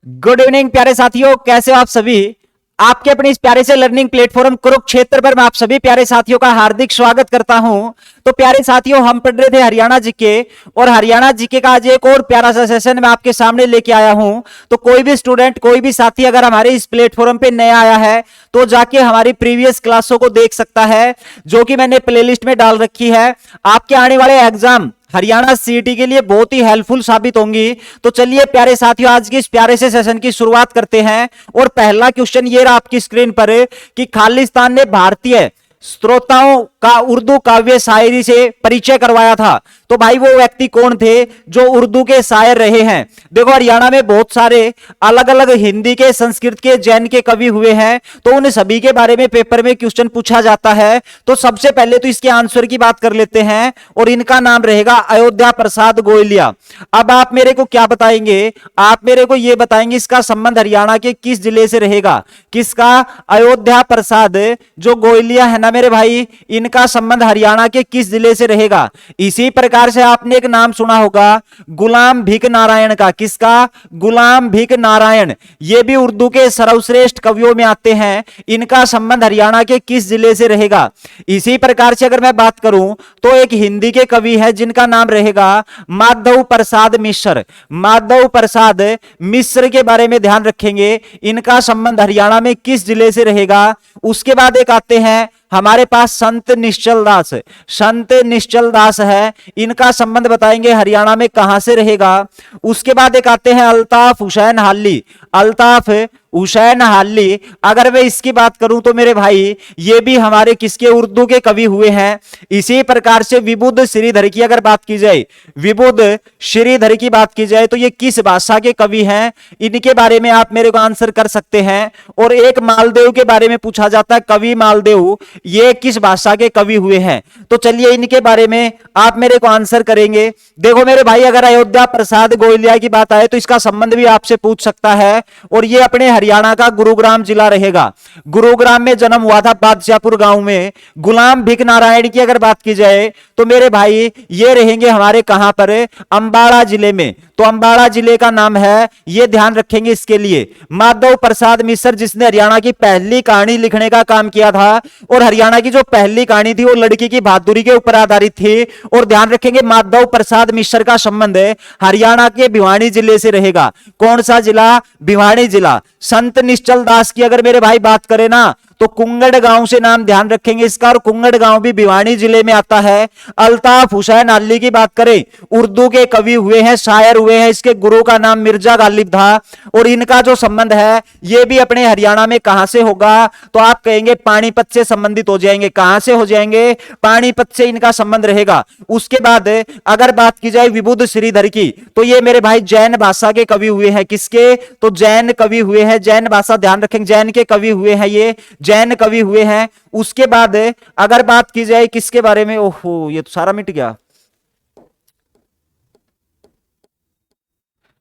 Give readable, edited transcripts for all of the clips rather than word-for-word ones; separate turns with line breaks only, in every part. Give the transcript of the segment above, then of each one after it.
Good evening प्यारे साथियों, कैसे हो आप सभी। आपके अपने इस प्यारे से लर्निंग प्लेटफॉर्म कुरुक्षेत्र पर मैं आप सभी प्यारे साथियों का हार्दिक स्वागत करता हूं। तो प्यारे साथियों, हम पढ़ रहे थे हरियाणा जीके, और हरियाणा जीके का आज एक और प्यारा सा सेशन मैं आपके सामने लेके आया हूं। तो कोई भी स्टूडेंट, कोई भी साथी अगर हमारे इस प्लेटफॉर्म पे नया आया है तो जाके हमारी प्रीवियस क्लासों को देख सकता है, जो कि मैंने प्लेलिस्ट में डाल रखी है। आपके आने वाले एग्जाम हरियाणा सीईटी के लिए बहुत ही हेल्पफुल साबित होंगी। तो चलिए प्यारे साथियों, आज के इस प्यारे से सेशन की शुरुआत करते हैं। और पहला क्वेश्चन ये रहा आपकी स्क्रीन पर कि खालिस्तान ने भारतीय श्रोताओं का उर्दू काव्य शायरी से परिचय करवाया था। तो भाई वो व्यक्ति कौन थे जो उर्दू के शायर रहे हैं। देखो, हरियाणा में बहुत सारे अलग अलग हिंदी के, संस्कृत के, जैन के कवि हुए हैं, तो उन सभी के बारे में पेपर में क्वेश्चन पूछा जाता है। तो सबसे पहले तो इसके आंसर की बात कर लेते हैं, और इनका नाम रहेगा अयोध्या प्रसाद गोयलिया। अब आप मेरे को क्या बताएंगे, आप मेरे को यह बताएंगे इसका संबंध हरियाणा के किस जिले से रहेगा। किसका? अयोध्या प्रसाद जो गोयलिया है ना मेरे भाई, इनका संबंध हरियाणा के किस जिले से रहेगा। इसी प्रकार से आपने एक नाम सुना होगा गुलाम भीख नारायण का। किसका? गुलाम भीख नारायण। ये भी उर्दू के सर्वश्रेष्ठ कवियों में आते हैं। इनका संबंध हरियाणा के किस जिले से रहेगा। इसी प्रकार से अगर मैं बात करूं तो एक हिंदी के कवि है जिनका नाम रहेगा माधव प्रसाद मिश्र। माधव प्रसाद मिश्र के बारे में ध्यान रखेंगे, इनका संबंध हरियाणा में किस जिले से रहेगा। उसके बाद एक आते हैं हमारे पास संत निश्चल दास। संत निश्चल दास है, इनका संबंध बताएंगे हरियाणा में कहां से रहेगा। उसके बाद एक आते हैं अल्ताफ हुसैन हाली। अल्ताफ हुसैन हाली, अगर मैं इसकी बात करूं तो मेरे भाई ये भी हमारे किसके, उर्दू के कवि हुए हैं। इसी प्रकार से विबुध श्रीधर की अगर बात की जाए, विबुध श्रीधर की बात की जाए तो ये किस भाषा के कवि हैं, इनके बारे में आप मेरे को आंसर कर सकते हैं। और एक मालदेव के बारे में पूछा जाता है, कवि मालदेव, ये किस भाषा के कवि हुए हैं। तो चलिए इनके बारे में आप मेरे को आंसर करेंगे। देखो मेरे भाई, अगर अयोध्या प्रसाद गोयलिया की बात आए तो इसका संबंध भी आपसे पूछ सकता है, और ये अपने हरियाणा का गुरुग्राम जिला रहेगा। गुरुग्राम में जन्म हुआ था, बादशाहपुर गांव में। गुलाम भीख नारायण की अगर बात की जाए तो मेरे भाई ये रहेंगे हमारे कहां पर, अंबाला जिले में। तो अंबाला जिले का नाम है, ये ध्यान रखेंगे इसके लिए। माधव प्रसाद मिश्र जिसने हरियाणा की पहली कहानी लिखने का काम किया था, और हरियाणा की जो पहली कहानी थी वो लड़की की बहादुरी के ऊपर आधारित थी। और ध्यान रखेंगे माधव प्रसाद मिश्र का संबंध हरियाणा के भिवानी जिले से रहेगा। कौन सा जिला? भिवानी जिला। संत निश्चल दास की अगर मेरे भाई बात करें ना तो कुंगड़ गांव से नाम ध्यान रखेंगे इसका, और कुंगड़ गांव भी भिवानी जिले में आता है। अल्ताफ हुसैन अली की बात करें, उर्दू के कवि हुए हैं, शायर हुए हैं, इसके गुरु का नाम मिर्जा गालिब था। और इनका जो संबंध है ये भी अपने हरियाणा में कहां से होगा, तो आप कहेंगे पानीपत से संबंधित हो जाएंगे। कहां से हो जाएंगे? पानीपत से इनका संबंध रहेगा। उसके बाद अगर बात की जाए विबुध श्रीधर की, तो ये मेरे भाई जैन भाषा के कवि हुए हैं। किसके? तो जैन कवि हुए हैं, जैन भाषा ध्यान रखेंगे, जैन के कवि हुए हैं, ये जैन कवि हुए हैं। उसके बाद अगर बात की जाए किसके बारे में, ओहो ये तो सारा मिट गया,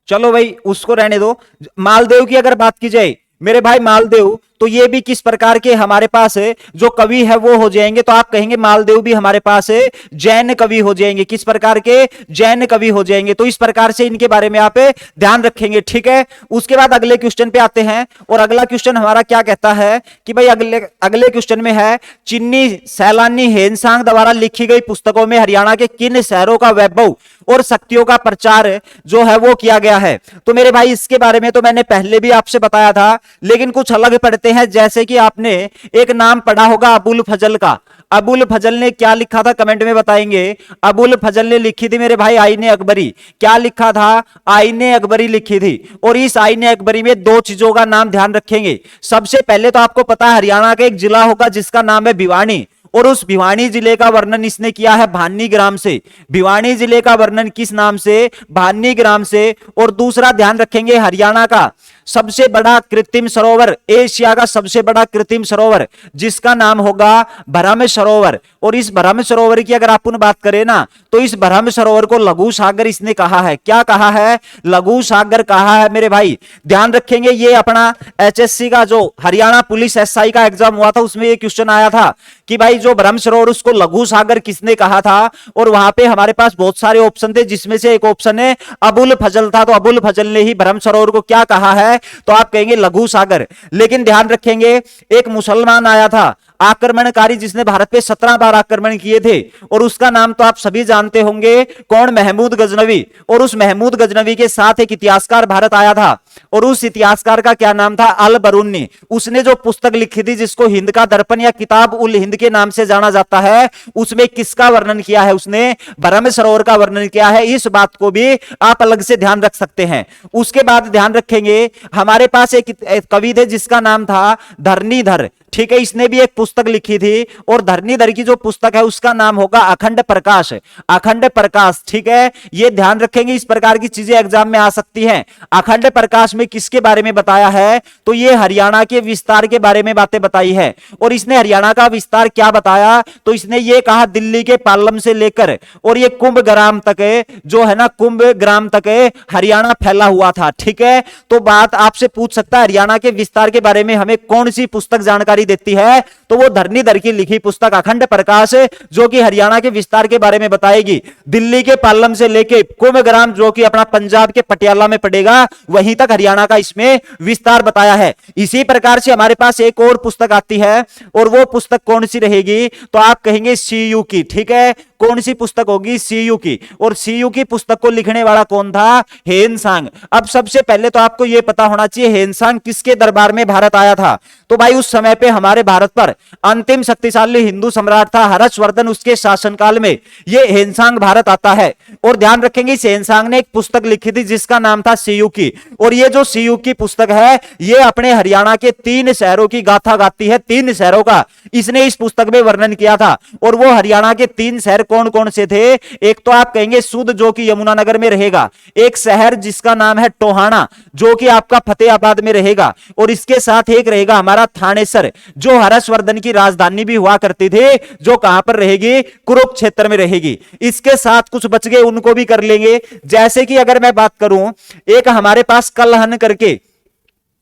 चलो भाई उसको रहने दो। मालदेव की अगर बात की जाए मेरे भाई, मालदेव, तो ये भी किस प्रकार के हमारे पास जो कवि है वो हो जाएंगे। तो आप कहेंगे मालदेव भी हमारे पास जैन कवि हो जाएंगे। किस प्रकार के? जैन कवि हो जाएंगे। तो इस प्रकार से इनके बारे में आप ध्यान रखेंगे, ठीक है। उसके बाद अगले क्वेश्चन पे आते हैं, और अगला क्वेश्चन हमारा क्या कहता है कि भाई अगले क्वेश्चन में है, चिन्नी सैलानी हेनसांग द्वारा लिखी गई पुस्तकों में हरियाणा के किन शहरों का वैभव और शक्तियों का प्रचार जो है वो किया गया है। तो मेरे भाई इसके बारे में तो मैंने पहले भी आपसे बताया था, लेकिन कुछ अलग पढ़ते हैं। जैसे कि आपने एक नाम पढ़ा होगा अबुल फजल का। अबुल फजल ने क्या लिखा था कमेंट में बताएंगे। अबुल फजल ने लिखी थी मेरे भाई आईने अकबरी। क्या लिखा था? आईने अकबरी लिखी थी। और इस आईने अकबरी में दो चीजों का नाम ध्यान रखेंगे। सबसे पहले तो आपको पता है हरियाणा का एक जिला होगा जिसका नाम है भिवानी, और उस भिवानी जिले का वर्णन इसने किया है भानी ग्राम से। भिवानी जिले का वर्णन किस नाम से? भानी ग्राम से। और दूसरा ध्यान रखेंगे हरियाणा का सबसे बड़ा कृत्रिम सरोवर, एशिया का सबसे बड़ा कृत्रिम सरोवर जिसका नाम होगा भरम सरोवर। और इस भरम सरोवर की अगर अपन बात करें ना तो इस भरम सरोवर को लघु सागर इसने कहा है। क्या कहा है? लघु सागर कहा है मेरे भाई। ध्यान रखेंगे ये अपना एचएससी का जो हरियाणा पुलिस एसआई का एग्जाम हुआ था उसमें ये क्वेश्चन आया था कि भाई जो भरम सरोवर उसको लघु सागर किसने कहा था। और वहां पे हमारे पास बहुत सारे ऑप्शन थे जिसमें से एक ऑप्शन है अबुल फजल था। तो अबुल फजल ने ही भरम सरोवर को क्या कहा है? है तो आप कहेंगे लघु सागर। लेकिन ध्यान रखेंगे एक मुसलमान आया था आक्रमणकारी जिसने भारत पे 17 बार आक्रमण किए थे और उसका नाम तो आप सभी जानते होंगे, कौन? महमूद गजनवी। और उस महमूद गजनवी के साथ एक इतिहासकार भारत आया था और उस इतिहासकार का क्या नाम था? अल बरूनी। उसने जो पुस्तक लिखी थी जिसको हिंद का दर्पण या किताब उल हिंद के नाम से जाना जाता है, उसमें किसका वर्णन किया है? उसने भरम सरोवर का वर्णन किया है। इस बात को भी आप अलग से ध्यान रख सकते हैं। उसके बाद ध्यान रखेंगे हमारे पास एक कवि थे जिसका नाम था धरणीधर, ठीक है। इसने भी एक पुस्तक लिखी थी और धरणीधर की जो पुस्तक है उसका नाम होगा अखंड प्रकाश। अखंड प्रकाश, ठीक है। ये ध्यान रखेंगे, इस प्रकार की चीजें एग्जाम में आ सकती हैं। अखंड प्रकाश में किसके बारे में बताया है? तो ये हरियाणा के विस्तार के बारे में बातें बताई है। और इसने हरियाणा का विस्तार क्या बताया? तो इसने ये कहा दिल्ली के पालम से लेकर और ये कुंभग्राम तक जो है ना, कुंभग्राम तक हरियाणा फैला हुआ था, ठीक है। तो बात आपसे पूछ सकता है हरियाणा के विस्तार के बारे में हमें कौन सी पुस्तक जानकारी देती है? तो वो धरणीधर की लिखी पुस्तक अखंड प्रकाश, जो कि हरियाणा के विस्तार के बारे में बताएगी। दिल्ली के पालम से लेके कुंभग्राम, जो कि अपना पंजाब के पटियाला में पड़ेगा, वहीं तक हरियाणा का इसमें विस्तार बताया है। इसी प्रकार से हमारे पास एक और पुस्तक आती है और वो पुस्तक कौन सी रहेगी? तो आप कहेंगे सीयू की, ठीक है। कौन सी पुस्तक होगी? सीयू की। और सीयू की पुस्तक को लिखने वाला कौन था? हेनसांग। अब सबसे पहले तो आपको यह पता होना चाहिए हेनसांग किसके दरबार में भारत आया था। तो भाई उस समय पे हमारे भारत पर अंतिम शक्तिशाली हिंदू सम्राट था हर्षवर्धन, उसके शासनकाल में ये हेनसांग भारत आता है। और ध्यान रखेंगे इस हेनसांग ने एक पुस्तक लिखी थी जिसका नाम था सीयू की। और ये जो सीयू की पुस्तक है ये अपने हरियाणा के 3 शहरों की गाथा गाती है। 3 शहरों का इसने इस पुस्तक में वर्णन किया था। और वो हरियाणा के 3 शहर कौन कौन से थे? एक तो आप कहेंगे सुध, जो कि यमुनानगर में रहेगा। एक शहर जिसका नाम है टोहाना, जो कि आपका फतेहाबाद में रहेगा। और इसके साथ एक रहेगा हमारा थानेसर, जो हर्षवर्धन की राजधानी भी हुआ करती थी, जो कहां पर रहेगी? कुरुक्षेत्र में रहेगी। इसके साथ कुछ बच गए, उनको भी कर लेंगे। जैसे कि अगर मैं बात करूं, एक हमारे पास कलहन करके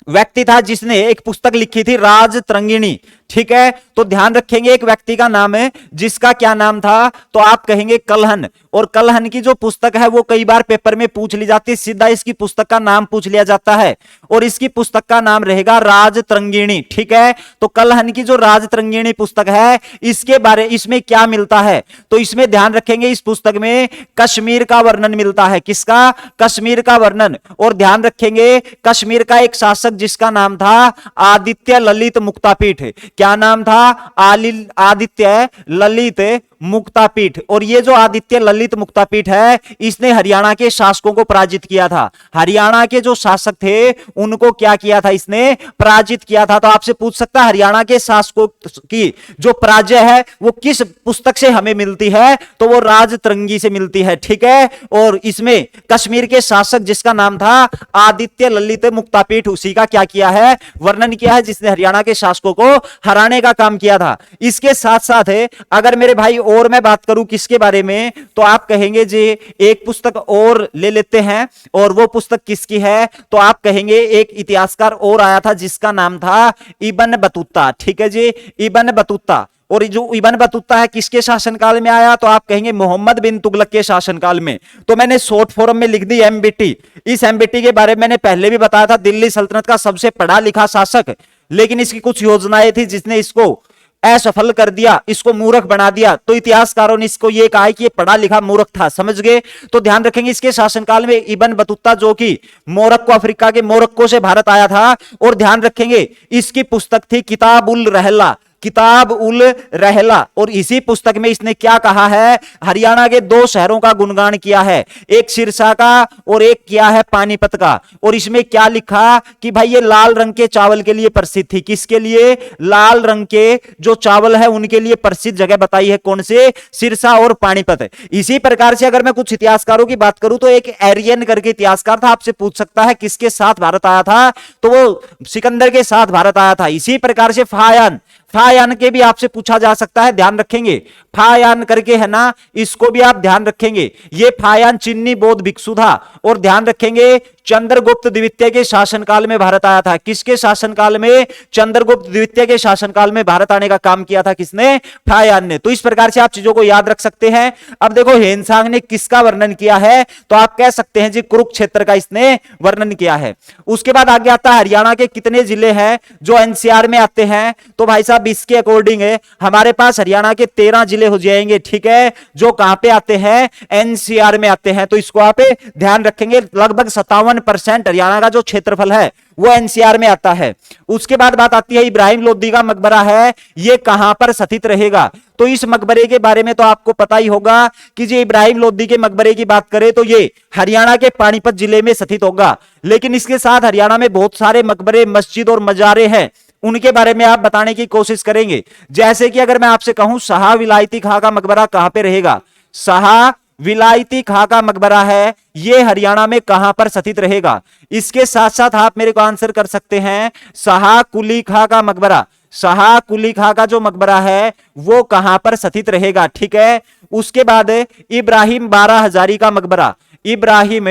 व्यक्ति था जिसने एक पुस्तक लिखी थी राजतरंगिणी, ठीक है। तो ध्यान रखेंगे एक व्यक्ति का नाम है जिसका क्या नाम था? तो आप कहेंगे कलहन। और कलहन की जो पुस्तक है वो कई बार पेपर में पूछ ली जाती है, सीधा इसकी पुस्तक का नाम पूछ लिया जाता है और इसकी पुस्तक का नाम रहेगा राजतरंगिणी, ठीक है। तो कलहन की जो राजतरंगिणी पुस्तक है इसके बारे इसमें क्या मिलता है? तो इसमें ध्यान रखेंगे इस पुस्तक में कश्मीर का वर्णन मिलता है। किसका? कश्मीर का वर्णन। और ध्यान रखेंगे कश्मीर का एक शासक जिसका नाम था आदित्य ललित मुक्तापीठ। क्या नाम था? आदित्य ललित मुक्तापीठ। और ये जो आदित्य ललित मुक्तापीठ है इसने हरियाणा के शासकों को पराजित किया था। हरियाणा के जो शासक थे उनको क्या किया था? इसने पराजित किया था। तो आपसे पूछ सकता है हरियाणा के शासकों की जो पराजय है वो किस पुस्तक से हमें मिलती है? तो वो राजतरंगी से मिलती है, ठीक है। और इसमें कश्मीर के शासक जिसका नाम था आदित्य ललित मुक्तापीठ, उसी का क्या किया है? वर्णन किया है, जिसने हरियाणा के शासकों को हराने का काम किया था। इसके साथ साथ अगर मेरे भाई और मैं बात करूं किसके बारे में, तो आप कहेंगे जी एक पुस्तक और ले लेते हैं। और वो पुस्तक किसकी है? तो आप कहेंगे एक इतिहासकार और आया था जिसका नाम था इब्न बतूता, ठीक है जी, इब्न बतूता। और जो इब्न बतूता है किसके शासनकाल में आया? तो आप कहेंगे मोहम्मद बिन तुगलक के शासनकाल में। तो मैंने शॉर्ट फॉर्म में लिख दी एमबीटी। इस एमबीटी के बारे में मैंने पहले भी बताया था, दिल्ली सल्तनत का सबसे पढ़ा लिखा शासक, लेकिन इसकी कुछ योजनाएं थी जिसने इसको असफल कर दिया, इसको मूर्ख बना दिया। तो इतिहासकारों ने इसको यह कहा कि ये पढ़ा लिखा मूर्ख था, समझ गए। तो ध्यान रखेंगे इसके शासनकाल में इब्न बतूता, जो कि मोरक्को, अफ्रीका के मोरक्को से भारत आया था। और ध्यान रखेंगे इसकी पुस्तक थी किताब उल रहला, किताब उल रहला। और इसी पुस्तक में इसने क्या कहा है? हरियाणा के 2 शहरों का गुणगान किया है, एक सिरसा का और एक किया है पानीपत का। और इसमें क्या लिखा कि भाई ये लाल रंग के चावल के लिए प्रसिद्ध थी। किसके लिए? लाल रंग के जो चावल है उनके लिए प्रसिद्ध जगह बताई है, कौन से? सिरसा और पानीपत। इसी प्रकार से अगर मैं कुछ इतिहासकारों की बात करूं तो एक एरियन करके इतिहासकार था, आपसे पूछ सकता है किसके साथ भारत आया था? तो वो सिकंदर के साथ भारत आया था। इसी प्रकार से फायान के भी आपसे पूछा जा सकता है, ध्यान रखेंगे। फायान करके है ना, इसको भी आप ध्यान रखेंगे। ये फायान चिन्नी बौद्ध भिक्षु था। और ध्यान रखेंगे चंद्रगुप्त द्वितीय के शासनकाल में भारत आया था। किसके शासनकाल में? चंद्रगुप्त द्वितीय के शासनकाल में भारत आने का काम किया था किसने? फायान ने। तो इस प्रकार से आप चीजों को याद रख सकते हैं। अब देखो हेनसांग ने किसका वर्णन किया है? तो आप कह सकते हैं जी कुरुक्षेत्र का इसने वर्णन किया है। उसके बाद आगे आता है हरियाणा के कितने जिले हैं जो एनसीआर में आते हैं? तो भाई साहब इसके अकॉर्डिंग हमारे पास हरियाणा के 13 जिले हो जाएंगे, ठीक है, जो कहां पे आते हैं? एनसीआर में आते हैं। तो इसको आप ध्यान रखेंगे, लगभग 57% हरियाणा का जो क्षेत्रफल है वो एनसीआर में आता है। उसके बाद बात आती है इब्राहिम लोदी का मकबरा है, ये कहां पर स्थित रहेगा? तो इस मकबरे के बारे में तो आपको पता ही होगा कि जी इब्राहिम लोदी के मकबरे की बात करें तो ये हरियाणा के पानीपत जिले में स्थित होगा। लेकिन इसके साथ हरियाणा में बहुत सारे मकबरे, मस्जिद और मजारे हैं, उनके बारे में आप बताने की कोशिश करेंगे। जैसे कि अगर मैं आपसे कहूं शाह विलायती खां का मकबरा कहां पे रहेगा? शाह विलायती खां का मकबरा है, ये हरियाणा में कहां पर स्थित रहेगा? इसके साथ साथ आप मेरे को आंसर कर सकते हैं शाह कुली खां का मकबरा, शाह कुली खां का जो मकबरा है वो कहां पर स्थित रहेगा, ठीक है। उसके बाद इब्राहिम 12 हजारी का मकबरा, इब्राहिम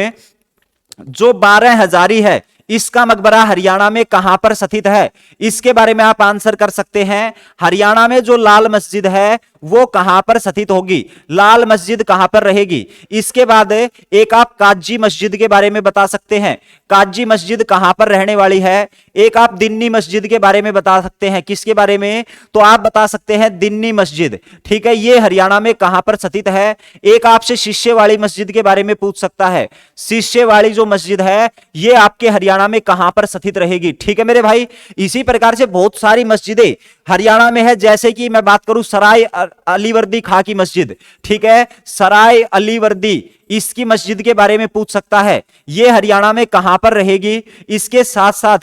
जो 12 हजारी है इसका मकबरा हरियाणा में कहां पर स्थित है? इसके बारे में आप आंसर कर सकते हैं। हरियाणा में जो लाल मस्जिद है वो कहां पर स्थित होगी? लाल मस्जिद कहां पर रहेगी? इसके बाद एक आप काजी मस्जिद के बारे में बता सकते हैं, काजी मस्जिद कहां पर रहने वाली है। एक आप दिन्नी मस्जिद के बारे में बता सकते हैं, किसके बारे में? तो आप बता सकते हैं दिन्नी मस्जिद, ठीक है, ये हरियाणा में कहां पर स्थित है। एक आपसे शिष्यवाड़ी मस्जिद के बारे में पूछ सकता है, शिष्यवाड़ी जो मस्जिद है ये आपके हरियाणा में कहां पर स्थित रहेगी, ठीक है मेरे भाई। इसी प्रकार से बहुत सारी मस्जिदें हरियाणा में है, जैसे कि मैं बात करूं सराय अलीवर्दी खां की मस्जिद, ठीक है, सराय अलीवर्दी इसकी मस्जिद के बारे में पूछ सकता है, ये हरियाणा में कहां पर रहेगी। इसके साथ साथ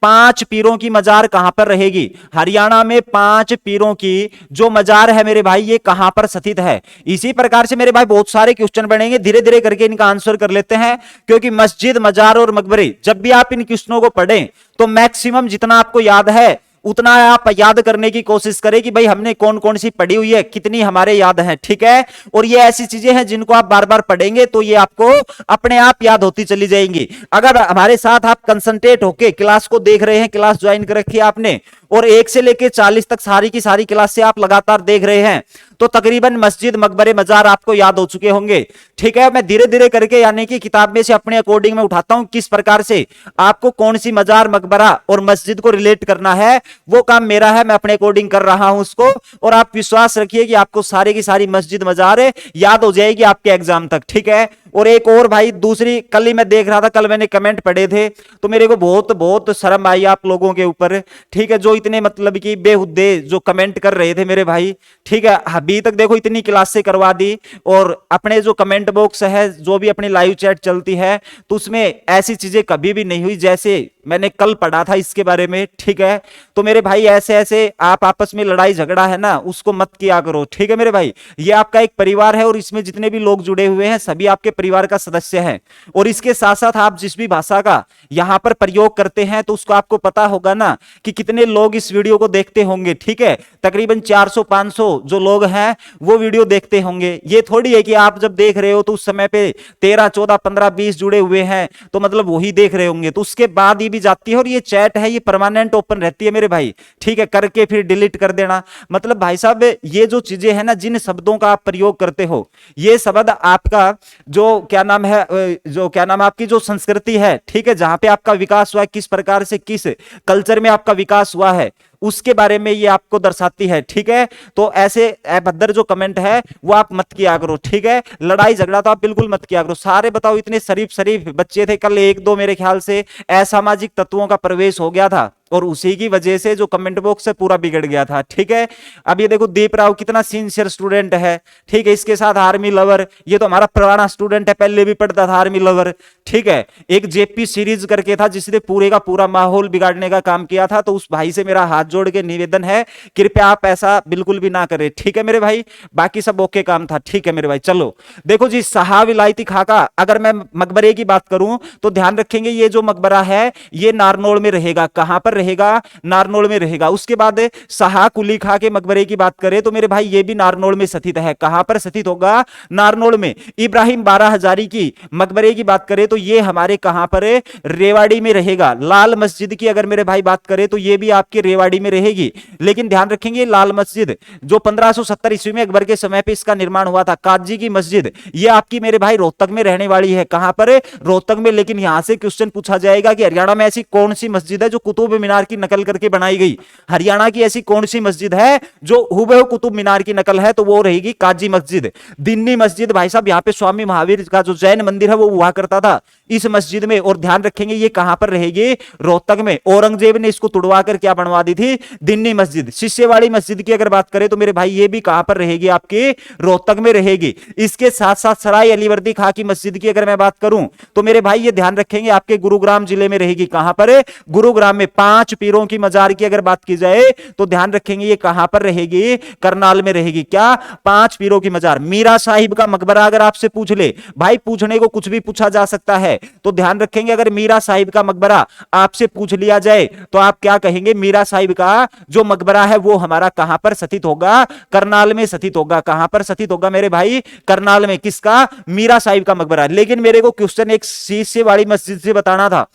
5 पीरों की मजार कहां पर रहेगी? हरियाणा में 5 पीरों की जो मजार है मेरे भाई ये कहां पर स्थित है। इसी प्रकार से मेरे भाई बहुत सारे क्वेश्चन बनेंगे, धीरे धीरे करके इनका आंसर कर लेते हैं, क्योंकि मस्जिद, मजार और मकबरे जब भी आप इन क्वेश्चनों को पढ़ें तो मैक्सिमम जितना आपको याद है उतना आप याद करने की कोशिश करें कि भाई हमने कौन कौन सी पढ़ी हुई है, कितनी हमारे याद है, ठीक है। और ये ऐसी चीजें हैं जिनको आप बार बार पढ़ेंगे तो ये आपको अपने आप याद होती चली जाएंगी। अगर हमारे साथ आप कंसंट्रेट होके क्लास को देख रहे हैं, क्लास ज्वाइन कर रखी है आपने और 1 से लेकर 40 तक सारी की सारी क्लास से आप लगातार देख रहे हैं, तो तकरीबन मस्जिद, मकबरे, मजार आपको याद हो चुके होंगे, ठीक है। मैं धीरे धीरे करके यानी कि किताब में से अपने अकॉर्डिंग में उठाता हूं किस प्रकार से आपको कौन सी मजार, मकबरा और मस्जिद को रिलेट करना है, वो काम मेरा है, मैं अपने अकॉर्डिंग कर रहा हूं उसको। और आप विश्वास रखिए कि आपको सारी की सारी मस्जिद, मजार याद हो जाएगी आपके एग्जाम तक, ठीक है। और एक और भाई दूसरी, कल ही मैं देख रहा था, कल मैंने कमेंट पढ़े थे तो मेरे को बहुत बहुत शर्म आई आप लोगों के ऊपर, ठीक है, जो इतने मतलब कि बेहुद्दे जो कमेंट कर रहे थे मेरे भाई, ठीक है। अभी तक देखो इतनी क्लास से करवा दी और अपने जो कमेंट बॉक्स है, जो भी अपनी लाइव चैट चलती है, तो उसमें ऐसी चीजें कभी भी नहीं हुई जैसे मैंने कल पढ़ा था इसके बारे में, ठीक है। तो मेरे भाई ऐसे ऐसे आप आपस में लड़ाई झगड़ा है ना उसको मत किया करो, ठीक है मेरे भाई। ये आपका एक परिवार है और इसमें जितने भी लोग जुड़े हुए हैं सभी आपके परिवार का सदस्य है। और इसके साथ साथ आप जिस भी भाषा का यहां पर प्रयोग करते हैं तो उसको आपको पता होगा ना कि कितने लोग इस वीडियो को देखते होंगे, ठीक है। तकरीबन 400-500 जो लोग हैं वो वीडियो देखते होंगे। ये थोड़ी है कि आप जब देख रहे हो तो उस समय पे 13, 14, 15, 20 जुड़े हुए हैं तो मतलब वही देख रहे होंगे, तो उसके बाद ये भी जाती है। और ये चैट है ये परमानेंट ओपन रहती है मेरे भाई, ठीक है, करके फिर डिलीट कर देना। मतलब भाई साहब ये जो चीजें हैं ना, जिन शब्दों का आप प्रयोग करते हो, ये शब्द आपका जो क्या नाम है, जो क्या नाम है आपकी जो संस्कृति है, ठीक है, जहां पे आपका विकास हुआ है, किस प्रकार से किस कल्चर में आपका विकास हुआ है, उसके बारे में ये आपको दर्शाती है, ठीक है। तो ऐसे अभद्र जो कमेंट है वो आप मत किया करो, ठीक है। लड़ाई झगड़ा तो आप बिल्कुल मत किया करो। सारे बताओ इतने शरीफ शरीफ बच्चे थे, कल 1-2 मेरे ख्याल से असामाजिक तत्वों का प्रवेश हो गया था और उसी की वजह से जो कमेंट बॉक्स है पूरा बिगड़ गया था, ठीक है। अब ये देखो दीप राव कितना सिंसियर स्टूडेंट है, ठीक है। इसके साथ आर्मी लवर, ये तो हमारा पुराना स्टूडेंट है, पहले भी पढ़ता था आर्मी लवर, ठीक है। एक जेपी सीरीज करके था जिसने पूरे का पूरा माहौल बिगाड़ने का काम किया था। तो उस भाई से मेरा हाथ जोड़ के निवेदन है, कृपया आप ऐसा बिल्कुल भी ना करें, ठीक है मेरे भाई। बाकी सब ओके काम था, ठीक है मेरे भाई। चलो देखो जी, शाह विलायती खां का अगर मैं मकबरे की बात करूं तो ध्यान रखेंगे ये जो मकबरा है ये नारनौल में रहेगा। कहां पर रहेगा? नारनौल में रहेगा। उसके बाद शाह कुली खां के मकबरे की बात करें तो मेरे भाई ये भी नारनौल में स्थित है। कहां पर स्थित होगा? नारनौल में। इब्राहिम बारह हजारी की मकबरे की बात करें तो ये हमारे कहां पर है? रेवाड़ी में रहेगा। लाल मस्जिद की अगर मेरे भाई बात करें तो ये भी आपके रेवाड़ी में रहेगी। लेकिन ध्यान रखेंगे लाल मस्जिद जो 1570 ईस्वी में अकबर के समय पे इसका निर्माण हुआ था, काजी की मस्जिद, ये आपकी मेरे भाई रोहतक में रहने वाली है। कहां पर है? रोहतक में। लेकिन यहां से क्वेश्चन पूछा जाएगा कि हरियाणा में ऐसी कौन सी मस्जिद है जो कुतुब मीनार की नकल करके बनाई गई? हरियाणा की ऐसी कौन सी मस्जिद है जो हुबहू कुतुब मीनार की नकल है? तो वो रहेगी काजी मस्जिद। दिन्नी मस्जिद भाई साहब, यहां पे स्वामी महावीर का जो जैन मंदिर है वो हुआ करता था इस मस्जिद में। और ध्यान रखेंगे ये कहां पर रहेगी? रोहतक में। औरंगजेब ने इसको तुड़वा कर क्या बनवा दी थी? दिन्नी मस्जिद। शिष्यवाड़ी मस्जिद की अगर बात करें तो मेरे भाई ये भी कहां पर रहेगी? आपकी रोहतक में रहेगी। इसके साथ साथ सराय अलीवर्दी खां की मस्जिद की अगर मैं बात करूं तो मेरे भाई ये ध्यान रखेंगे आपके गुरुग्राम जिले में रहेगी। कहां पर है? गुरुग्राम में। पांच पीरों की मजार की अगर बात की जाए तो ध्यान रखेंगे ये कहां पर रहेगी? करनाल में रहेगी। क्या? पांच पीरों की मजार। मीरा साहिब का मकबरा अगर आपसे पूछ ले, भाई पूछने को कुछ भी पूछा जा सकता है, तो ध्यान रखेंगे अगर मीरा साहिब का मकबरा आपसे पूछ लिया जाए तो आप क्या कहेंगे? मीरा साहिब का जो मकबरा है वो हमारा कहां पर स्थित होगा? करनाल में स्थित होगा। कहां पर स्थित होगा मेरे भाई? करनाल में। किसका? मीरा साहिब का मकबरा। लेकिन मेरे को क्वेश्चन एक शीशेवाड़ी मस्जिद से बताना था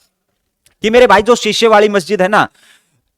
कि मेरे भाई जो शीशेवाड़ी मस्जिद है ना,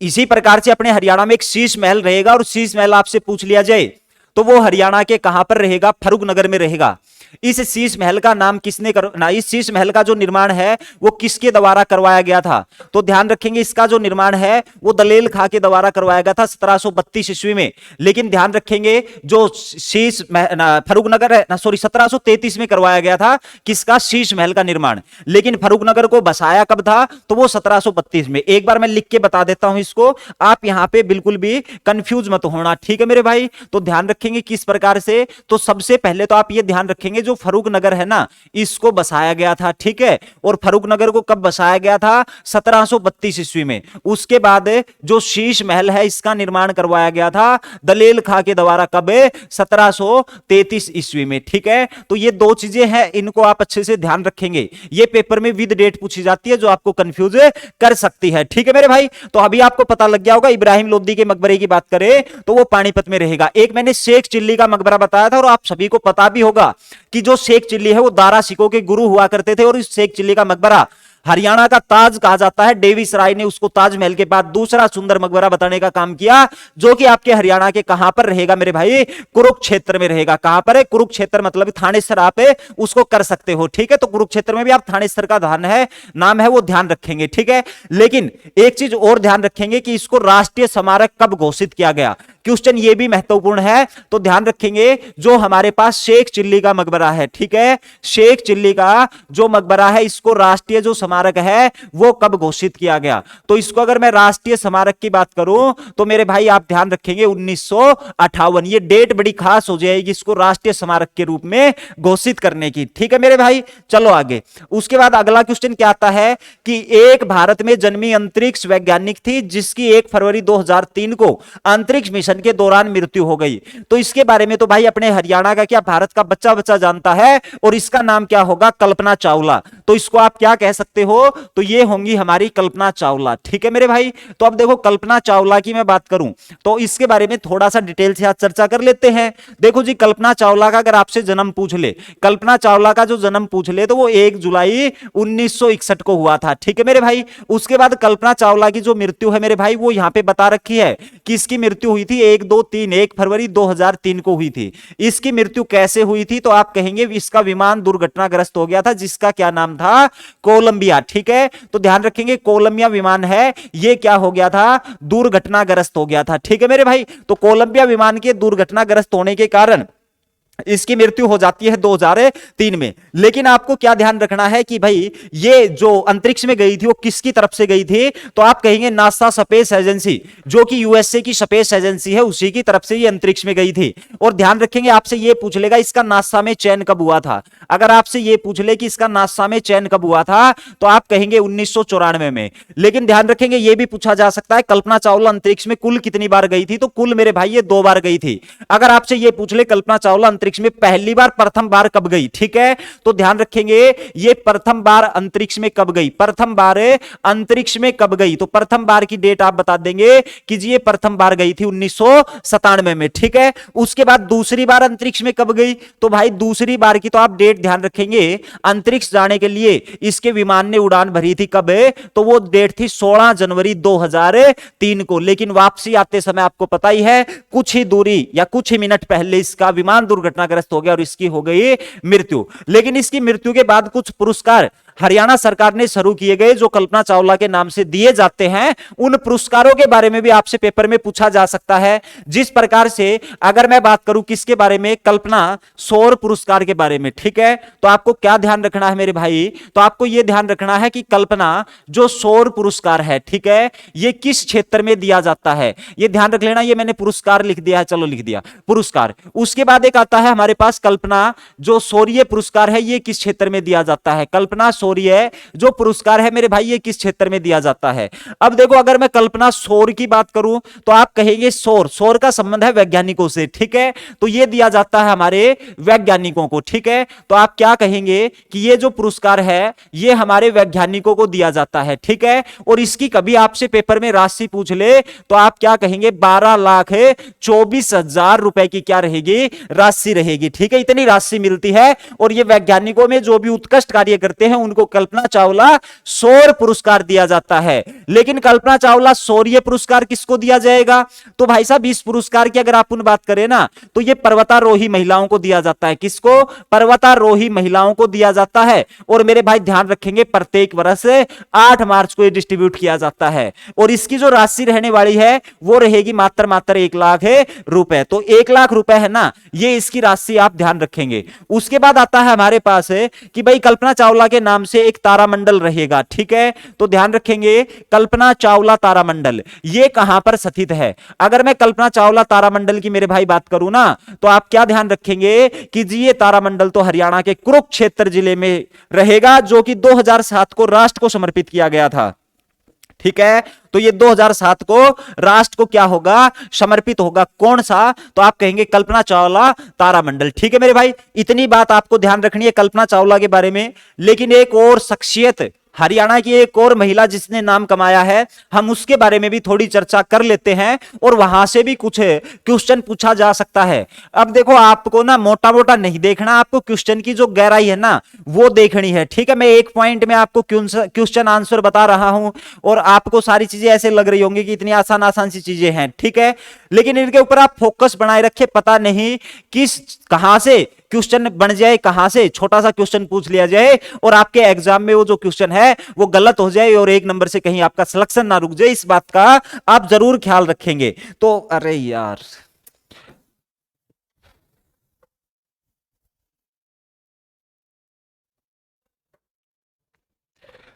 इसी प्रकार से अपने हरियाणा में एक शीश महल रहेगा और शीश महल आपसे पूछ लिया जाए तो वो हरियाणा के कहां पर रहेगा? फर्रुखनगर में रहेगा। इस शीश महल का नाम किसने इस शीश महल का जो निर्माण है वो किसके द्वारा करवाया गया था? तो ध्यान रखेंगे इसका जो निर्माण है वो दलेल खां के द्वारा करवाया गया था 1732 ईस्वी में। लेकिन ध्यान रखेंगे जो शीश फर्रुखनगर है ना, सॉरी 1733 में करवाया गया था। किसका? शीश महल का निर्माण। लेकिन फर्रुखनगर को बसाया कब था? तो वो 1732 में। एक बार मैं लिख के बता देता हूं इसको, आप यहां पे बिल्कुल भी कंफ्यूज मत होना, ठीक है मेरे भाई? तो ध्यान रखेंगे किस प्रकार से। तो सबसे पहले तो आप ये ध्यान रखेंगे जो फर्रुखनगर है ना, इसको बसाया गया था, ठीक है? और फर्रुखनगर को कब बसाया गया था? 1732 ईस्वी में। उसके बाद जो शीश महल है इसका निर्माण करवाया गया था दलेल खां के द्वारा। कब? 1733 ईस्वी में, ठीक है? तो ये दो चीजें हैं, इनको आप अच्छे से ध्यान रखेंगे। ये पेपर में विद डेट पूछी जाती है जो आपको कंफ्यूज कर सकती है, ठीक है मेरे भाई? तो अभी आपको पता लग गया होगा इब्राहिम लोदी के मकबरे की बात करें तो वो पानीपत में रहेगा। एक मैंने शेख चिल्ली का मकबरा बताया था और आप सभी को पता भी होगा कि जो शेख चिल्ली है वो दारा सिकों के गुरु हुआ करते थे और इस शेख चिल्ली का मकबरा हरियाणा का ताज कहा जाता है। डेविस राय ने उसको ताजमहल के बाद दूसरा सुंदर मकबरा बताने का काम किया जो कि आपके हरियाणा के कहां पर रहेगा मेरे भाई? कुरुक्षेत्र में रहेगा। कहां पर है? कुरुक्षेत्र मतलब थानेसर आप उसको कर सकते हो, ठीक है? तो कुरुक्षेत्र में भी आप थानेसर का धान है नाम है वो ध्यान रखेंगे, ठीक है? लेकिन एक चीज और ध्यान रखेंगे कि इसको राष्ट्रीय स्मारक कब घोषित किया गया? क्वेश्चन ये भी महत्वपूर्ण है, तो ध्यान रखेंगे जो हमारे पास शेख चिल्ली का मकबरा है, ठीक है? शेख चिल्ली का जो मकबरा है इसको राष्ट्रीय जो स्मारक है वो कब घोषित किया गया? तो इसको अगर मैं राष्ट्रीय स्मारक की बात करूं तो मेरे भाई आप ध्यान रखेंगे 1958। ये डेट बड़ी खास हो जाएगी इसको राष्ट्रीय स्मारक के रूप में घोषित करने की, ठीक है मेरे भाई? चलो आगे। उसके बाद अगला क्वेश्चन क्या आता है कि एक भारत में जन्मी अंतरिक्ष वैज्ञानिक थी जिसकी 1 फरवरी 2003 को अंतरिक्ष मिशन के दौरान मृत्यु हो गई। तो इसके बारे में तो भाई अपने हरियाणा का क्या भारत का बच्चा बच्चा जानता है और इसका नाम क्या होगा? कल्पना चावला। तो इसको आप क्या कह सकते हो? तो ये होंगी हमारी कल्पना चावला, ठीक है मेरे भाई? तो अब देखो कल्पना चावला की मैं बात करूं तो इसके बारे में थोड़ा सा डिटेल से आज चर्चा कर लेते हैं। देखो जी कल्पना चावला का अगर आपसे जन्म पूछ ले, कल्पना चावला का जो जन्म पूछ ले तो वो 1 जुलाई 1961 को हुआ था, ठीक है मेरे भाई? उसके बाद कल्पना चावला की जो मृत्यु है मेरे भाई वो यहां पे बता रखी है कि इसकी मृत्यु हुई थी 1 फरवरी 2003 को हुई थी। इसकी मृत्यु कैसे हुई थी? तो आप कहेंगे इसका विमान दुर्घटनाग्रस्त हो गया था जिसका क्या नाम था? कोलंबिया, ठीक है? तो ध्यान रखेंगे कोलंबिया विमान है ये क्या हो गया था? दुर्घटनाग्रस्त हो गया था, ठीक है मेरे भाई? तो कोलंबिया विमान के दुर्घटनाग्रस्त होने के कारण इसकी मृत्यु हो जाती है 2003 में। लेकिन आपको क्या ध्यान रखना है कि भाई ये जो अंतरिक्ष में गई थी वो किसकी तरफ से गई थी? तो आप कहेंगे नासा स्पेस एजेंसी, जो कि यूएसए की स्पेस एजेंसी है उसी की तरफ से ये अंतरिक्ष में गई थी। और ध्यान रखेंगे आपसे ये पूछ लेगा इसका नासा में चयन कब हुआ था? अगर आपसे ये पूछ ले कि इसका नासा में चयन कब हुआ था तो आप कहेंगे 1994 में। लेकिन ध्यान रखेंगे ये भी पूछा जा सकता है कल्पना चावला अंतरिक्ष में कुल कितनी बार गई थी? तो कुल मेरे भाई ये 2 बार गई थी। अगर आपसे ये पूछ ले कल्पना चावला अंतरिक्ष में पहली बार प्रथम बार कब गई, ठीक है। तो ध्यान रखेंगे ये प्रथम बार अंतरिक्ष में कब गई, प्रथम बार अंतरिक्ष में कब गई। तो प्रथम बार की डेट आप बता देंगे कि जी ये प्रथम बार गई थी 1997 में, ठीक है। उसके बाद दूसरी बार अंतरिक्ष में कब गई, तो भाई दूसरी बार की तो आप डेट ध्यान रखेंगे, अंतरिक्ष जाने के लिए इसके विमान ने उड़ान भरी थी कब, तो वो डेट थी 16 जनवरी 2003 को। लेकिन वापसी आते समय आपको पता ही है कुछ ही दूरी या कुछ ही मिनट पहले इसका विमान दुर्घटनाग्रस्त हो गया और इसकी हो गई मृत्यु। लेकिन इसकी मृत्यु के बाद कुछ पुरस्कार हरियाणा सरकार ने शुरू किए गए जो कल्पना चावला के नाम से दिए जाते हैं। उन पुरस्कारों के बारे में भी आपसे पेपर में पूछा जा सकता है। जिस प्रकार से अगर मैं बात करूं किसके बारे में, कल्पना सौर पुरस्कार के बारे में, ठीक है। तो आपको क्या ध्यान रखना है मेरे भाई, तो आपको यह ध्यान रखना है कि कल्पना जो सौर पुरस्कार है, ठीक है, ये किस क्षेत्र में दिया जाता है, ये ध्यान रख लेना। ये मैंने पुरस्कार लिख दिया है, चलो लिख दिया पुरस्कार। उसके बाद एक आता है हमारे पास कल्पना जो सौर्य पुरस्कार है, ये किस क्षेत्र में दिया जाता है। कल्पना सौर्य जो पुरस्कार है मेरे भाई ये किस क्षेत्र में दिया जाता है। अब देखो अगर मैं कल्पना सौर की बात करूं तो आप कहेंगे सौर, सौर का संबंध है वैज्ञानिकों से, ठीक है। तो ये दिया जाता है हमारे वैज्ञानिकों को, ठीक है। तो आप क्या कहेंगे कि ये जो पुरस्कार है ये हमारे वैज्ञानिकों को दिया जाता है, ठीक है। और इसकी कभी आपसे पेपर में राशि पूछ ले तो आप क्या कहेंगे, 12,24,000 रुपए की क्या रहेगी, राशि रहेगी, ठीक है। इतनी राशि मिलती है और ये वैज्ञानिकों में जो भी उत्कृष्ट कार्य करते हैं उनको कल्पना चावला सौर पुरस्कार दिया जाता है। लेकिन कल्पना चावला सौर्य पुरस्कार किसको दिया जाएगा, तो भाई साहब इस पुरस्कार की अगर आप बात करें ना तो ये पर्वतारोही महिलाओं को दिया जाता है। किसको, पर्वतारोही महिलाओं को दिया जाता है। और मेरे भाई ध्यान रखेंगे प्रत्येक वर्ष 8 मार्च को ये डिस्ट्रीब्यूट किया जाता है और इसकी जो राशि रहने वाली है वो रहेगी मात्र 1 लाख रुपए। तो 1 लाख रुपए है ना, ये इसकी राशि आप ध्यान रखेंगे। उसके बाद आता है हमारे पास कि भाई कल्पना चावला के नाम से एक तारामंडल रहेगा, ठीक है। तो ध्यान रखेंगे कल्पना चावला तारामंडल ये कहां पर स्थित है। अगर मैं कल्पना चावला तारामंडल की मेरे भाई बात करूं ना तो आप क्या ध्यान रखेंगे कि जी ये तारामंडल तो हरियाणा के कुरुक्षेत्र जिले में रहेगा जो कि 2007 को राष्ट्र को समर्पित किया गया था, ठीक है। तो ये 2007 को राष्ट्र को क्या होगा, समर्पित होगा। कौन सा, तो आप कहेंगे कल्पना चावला तारामंडल, ठीक है मेरे भाई। इतनी बात आपको ध्यान रखनी है कल्पना चावला के बारे में। लेकिन एक और शख्सियत हरियाणा की एक और महिला जिसने नाम कमाया है, हम उसके बारे में भी थोड़ी चर्चा कर लेते हैं और वहां से भी कुछ क्वेश्चन पूछा जा सकता है। अब देखो आपको ना मोटा मोटा नहीं देखना, आपको क्वेश्चन की जो गहराई है ना वो देखनी है, ठीक है। मैं एक पॉइंट में आपको क्वेश्चन आंसर बता रहा हूं और आपको सारी चीजें ऐसे लग रही होंगी कि इतनी आसान आसान सी चीजें हैं, ठीक है। लेकिन इनके ऊपर आप फोकस बनाए रखे, पता नहीं किस कहां से क्वेश्चन बन जाए, कहां से छोटा सा क्वेश्चन पूछ लिया जाए और आपके एग्जाम में वो जो क्वेश्चन है वो गलत हो जाए और 1 नंबर से कहीं आपका सिलेक्शन ना रुक जाए, इस बात का आप जरूर ख्याल रखेंगे। तो अरे यार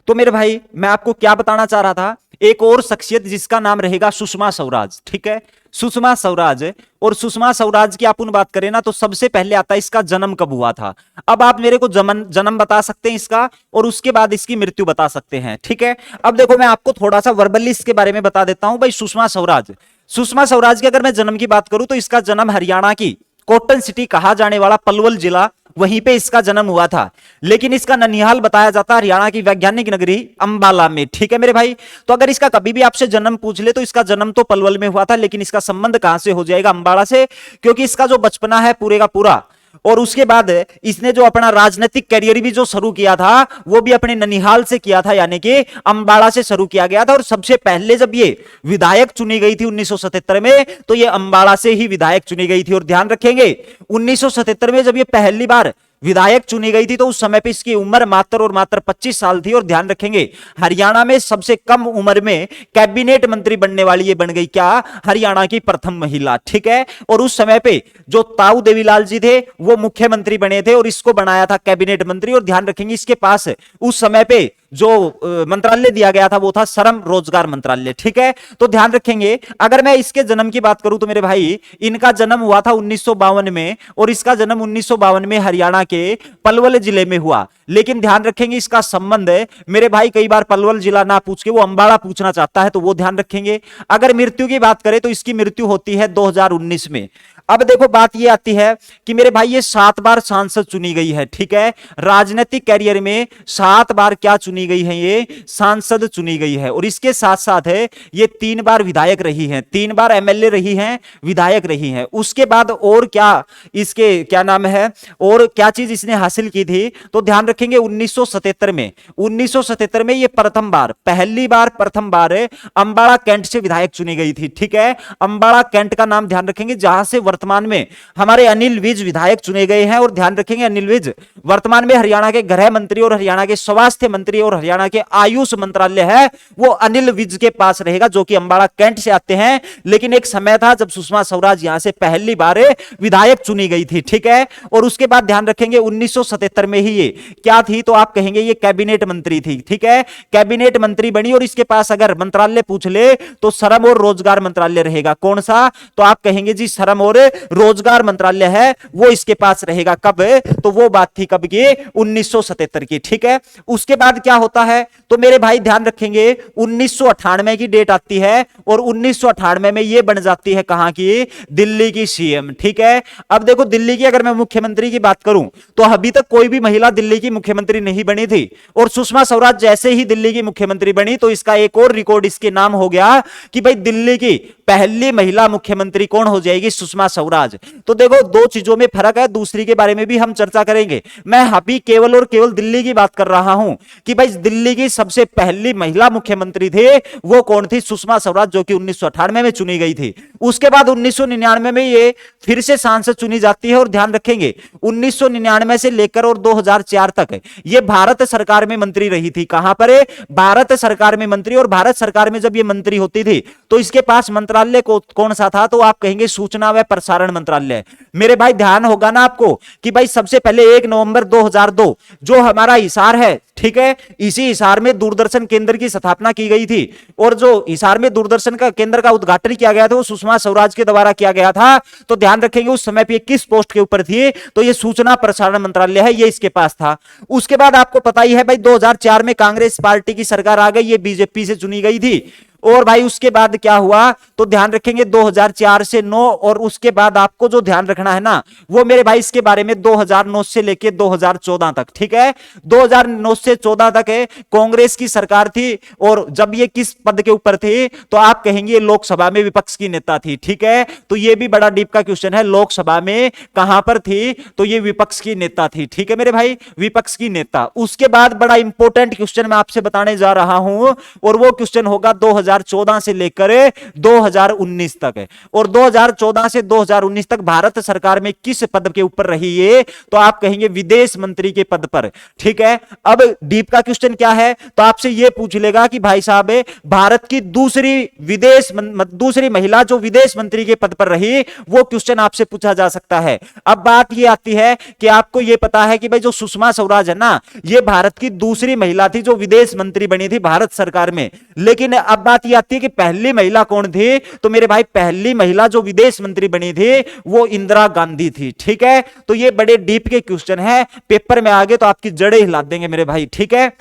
तो मेरे भाई मैं आपको क्या बताना चाह रहा था, एक और शख्सियत जिसका नाम रहेगा सुषमा स्वराज, ठीक है। सुषमा स्वराज, और सुषमा स्वराज की अपन बात करें ना तो सबसे पहले आता है इसका जन्म कब हुआ था। अब आप मेरे को जन्म बता सकते हैं इसका और उसके बाद इसकी मृत्यु बता सकते हैं, ठीक है। अब देखो मैं आपको थोड़ा सा वर्बली इसके बारे में बता देता हूं। भाई सुषमा स्वराज की अगर मैं जन्म की बात करूं तो इसका जन्म हरियाणा की कॉटन सिटी कहा जाने वाला पलवल जिला, वहीं पे इसका जन्म हुआ था। लेकिन इसका ननिहाल बताया जाता है हरियाणा की वैज्ञानिक नगरी अंबाला में, ठीक है मेरे भाई। तो अगर इसका कभी भी आपसे जन्म पूछ ले तो इसका जन्म तो पलवल में हुआ था, लेकिन इसका संबंध कहां से हो जाएगा, अंबाला से, क्योंकि इसका जो बचपना है पूरे का पूरा और उसके बाद इसने जो अपना राजनीतिक करियर भी जो शुरू किया था वो भी अपने ननिहाल से किया था, यानी कि अंबाला से शुरू किया गया था। और सबसे पहले जब ये विधायक चुनी गई थी 1977 में तो ये अंबाला से ही विधायक चुनी गई थी। और ध्यान रखेंगे 1977 में जब ये पहली बार विधायक चुनी गई थी तो उस समय पे इसकी उम्र मात्र और मात्र 25 साल थी। और ध्यान रखेंगे हरियाणा में सबसे कम उम्र में कैबिनेट मंत्री बनने वाली ये बन गई क्या, हरियाणा की प्रथम महिला, ठीक है। और उस समय पे जो ताऊ देवीलाल जी थे वो मुख्यमंत्री बने थे और इसको बनाया था कैबिनेट मंत्री। और ध्यान रखेंगे इसके पास उस समय पे जो मंत्रालय दिया गया था वो था श्रम रोजगार मंत्रालय, ठीक है। तो ध्यान रखेंगे अगर मैं इसके जन्म की बात करूं तो मेरे भाई इनका जन्म हुआ था 1952 में और इसका जन्म 1952 में हरियाणा के पलवल जिले में हुआ। लेकिन ध्यान रखेंगे इसका संबंध मेरे भाई कई बार पलवल जिला ना पूछ के वो अंबाला पूछना चाहता है, तो वो ध्यान रखेंगे। अगर मृत्यु की बात करें तो इसकी मृत्यु होती है 2019 में। अब देखो बात ये आती है कि मेरे भाई ये 7 बार सांसद चुनी गई है, ठीक है, राजनीतिक कैरियर में 7 बार क्या चुनी गई है, ये सांसद चुनी गई है। और इसके साथ साथ है ये 3 बार विधायक रही हैं, 3 बार एमएलए रही हैं, विधायक रही हैं। उसके बाद और क्या इसके क्या नाम है, और क्या चीज इसने हासिल की थी, तो ध्यान रखेंगे 1977 में, 1977 में ये पहली बार प्रथम बार अंबाला कैंट से विधायक चुनी गई थी, ठीक है। अंबाला कैंट का नाम ध्यान रखेंगे, जहां से वर्तमान में हमारे अनिल विज विधायक चुने गए हैं। और ध्यान रखेंगे अनिल विज वर्तमान में हरियाणा के गृह मंत्री और हरियाणा के स्वास्थ्य मंत्री और हरियाणा के आयुष मंत्रालय है वो अनिल विज के पास रहेगा, जो कि अंबाला कैंट से आते हैं। लेकिन एक समय था जब सुषमा स्वराज यहां से पहली बार विधायक चुनी गई थी, ठीक है। और उसके बाद ध्यान रखेंगे 1977 में ही ये क्या थी, तो आप कहेंगे ये कैबिनेट मंत्री थी, ठीक है, कैबिनेट मंत्री बनी। और इसके पास अगर मंत्रालय पूछ ले तो श्रम और रोजगार मंत्रालय रहेगा। कौन सा, तो आप कहेंगे जी श्रम और रोजगार मंत्रालय है वो इसके पास रहेगा। कब, तो वो बात थी कब की, 1977 की, ठीक है। उसके बाद क्या होता है, तो मेरे भाई ध्यान रखेंगे 1998 की डेट आती है और 1998 में ये बन जाती है कहां की, दिल्ली की सीएम, ठीक है। अब देखो दिल्ली की अगर मैं मुख्यमंत्री की बात करूं तो अभी तक कोई भी महिला दिल्ली की मुख्यमंत्री नहीं बनी थी। और सुषमा स्वराज जैसे ही दिल्ली की मुख्यमंत्री बनी तो इसका एक और रिकॉर्ड इसके नाम हो गया कि भाई दिल्ली की पहली महिला मुख्यमंत्री कौन हो जाएगी, सुषमा स्वराज। तो देखो दो चीजों में फर्क है, दूसरी के बारे में भी हम चर्चा करेंगे। मैं अभी केवल और केवल दिल्ली की बात कर रहा हूं कि भाई दिल्ली की सबसे पहली महिला मुख्यमंत्री थे वो कौन थी, सुषमा स्वराज, जो कि 1998 में चुनी गई थी। उसके बाद 1999 में ये फिर से सांसद चुनी जाती है। और ध्यान रखेंगे 1999 से लेकर और 2004 तक ये भारत सरकार में मंत्री रही थी। कहां पर, भारत सरकार में मंत्री। और भारत सरकार में जब ये मंत्री होती थी तो इसके पास मंत्रालय कौन सा था, तो आप कहेंगे सूचना व प्रसारण मंत्रालय। मेरे भाई ध्यान होगा ना आपको कि भाई सबसे पहले 1 नवंबर 2002 जो हमारा हिसार है, ठीक है, इसी हिसार में दूरदर्शन केंद्र की स्थापना की गई थी। और जो हिसार में दूरदर्शन का केंद्र का उद्घाटन किया गया था वो सुषमा स्वराज के द्वारा किया गया था। तो ध्यान रखेंगे उस समय पे किस पोस्ट के ऊपर थी, तो ये सूचना प्रसारण मंत्रालय है, ये इसके पास था। उसके बाद आपको पता ही है भाई 2004 में कांग्रेस पार्टी की सरकार आ गई, ये बीजेपी से चुनी गई थी। और भाई उसके बाद क्या हुआ, तो ध्यान रखेंगे 2004 से 9। और उसके बाद आपको जो ध्यान रखना है ना वो मेरे भाई इसके बारे में 2009 से लेके 2014 तक, ठीक है, 2009 से 14 तक है कांग्रेस की सरकार थी। और जब ये किस पद के ऊपर थी, तो आप कहेंगे लोकसभा में विपक्ष की नेता थी, ठीक है। तो ये भी बड़ा डीप का क्वेश्चन है, लोकसभा में कहां पर थी, तो ये विपक्ष की नेता थी, ठीक है मेरे भाई, विपक्ष की नेता। उसके बाद बड़ा इंपॉर्टेंट क्वेश्चन मैं आपसे बताने जा रहा हूं और वो क्वेश्चन होगा 2014 से लेकर 2019 तक। और 2014 से 2019 तक भारत सरकार में किस पद के ऊपर रही है, तो आप कहेंगे विदेश मंत्री के पद पर, ठीक है। अब डीप का क्वेश्चन क्या है, तो आपसे यह पूछ लेगा कि भाई साहब भारत की दूसरी महिला जो विदेश मंत्री के पद पर रही, वो क्वेश्चन आपसे पूछा जा सकता है। अब बात यह आती है कि आपको यह पता है कि भाई जो सुषमा स्वराज है ना, यह भारत की दूसरी महिला थी जो विदेश मंत्री बनी थी भारत सरकार में। लेकिन अब बात यह आती है कि पहली महिला कौन थी, तो मेरे भाई पहली महिला जो विदेश मंत्री बनी थी वो इंदिरा गांधी थी, ठीक है। तो ये बड़े डीप के क्वेश्चन है, पेपर में आगे तो आपकी जड़ें हिला देंगे मेरे भाई, ठीक है।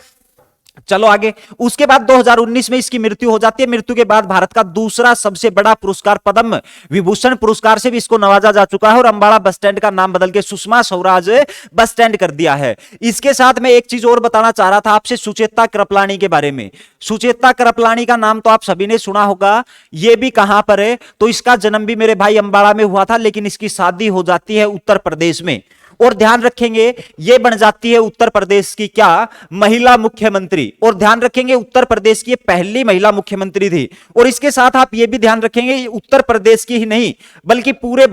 चलो आगे। उसके बाद 2019 में इसकी मृत्यु हो जाती है। मृत्यु के बाद भारत का दूसरा सबसे बड़ा पुरस्कार पद्म विभूषण पुरस्कार से भी इसको नवाजा जा चुका है और अंबाला बस स्टैंड का नाम बदल के सुषमा स्वराज बस स्टैंड कर दिया है। इसके साथ मैं एक चीज और बताना चाह रहा था आपसे, सुचेता कृपलानी के बारे में। सुचेता कृपलानी का नाम तो आप सभी ने सुना होगा। यह भी कहां पर है, तो इसका जन्म भी मेरे भाई अंबाला में हुआ था, लेकिन इसकी शादी हो जाती है उत्तर प्रदेश में। और ध्यान रखेंगे ये बन जाती है उत्तर प्रदेश की क्या, महिला मुख्यमंत्री। और ध्यान रखेंगे उत्तर प्रदेश की पहली महिला मुख्यमंत्री थी। और इसके साथ आप ये भी ध्यान रखेंगे उत्तर प्रदेश की ही नहीं बल्कि पूरे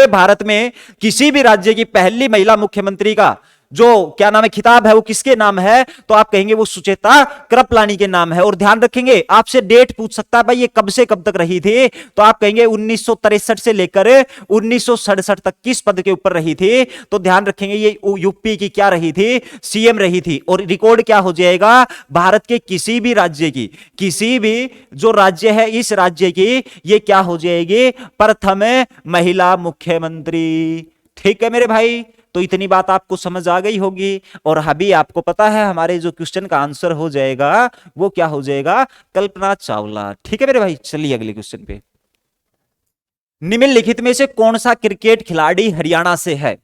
भारत में किसी भी राज्य की पहली महिला मुख्यमंत्री का जो क्या नाम है, खिताब है, वो किसके नाम है, तो आप कहेंगे वो सुचेता कृपलानी के नाम है। और ध्यान रखेंगे आपसे डेट पूछ सकता है भाई ये कब से कब तक रही थी, तो आप कहेंगे 1963 से लेकर 1967 तक किस पद के ऊपर रही थी, तो ध्यान रखेंगे ये यूपी की क्या रही थी, सीएम रही थी। और रिकॉर्ड क्या हो जाएगा, भारत के किसी भी राज्य की, किसी भी जो राज्य है इस राज्य की ये क्या हो जाएगी, प्रथम महिला मुख्यमंत्री, ठीक है मेरे भाई। तो इतनी बात आपको समझ आ गई होगी। और अभी आपको पता है हमारे जो क्वेश्चन का आंसर हो जाएगा वो क्या हो जाएगा, कल्पना चावला, ठीक है मेरे भाई। चलिए अगले क्वेश्चन पे। निम्नलिखित में से कौन सा क्रिकेट खिलाड़ी हरियाणा से है?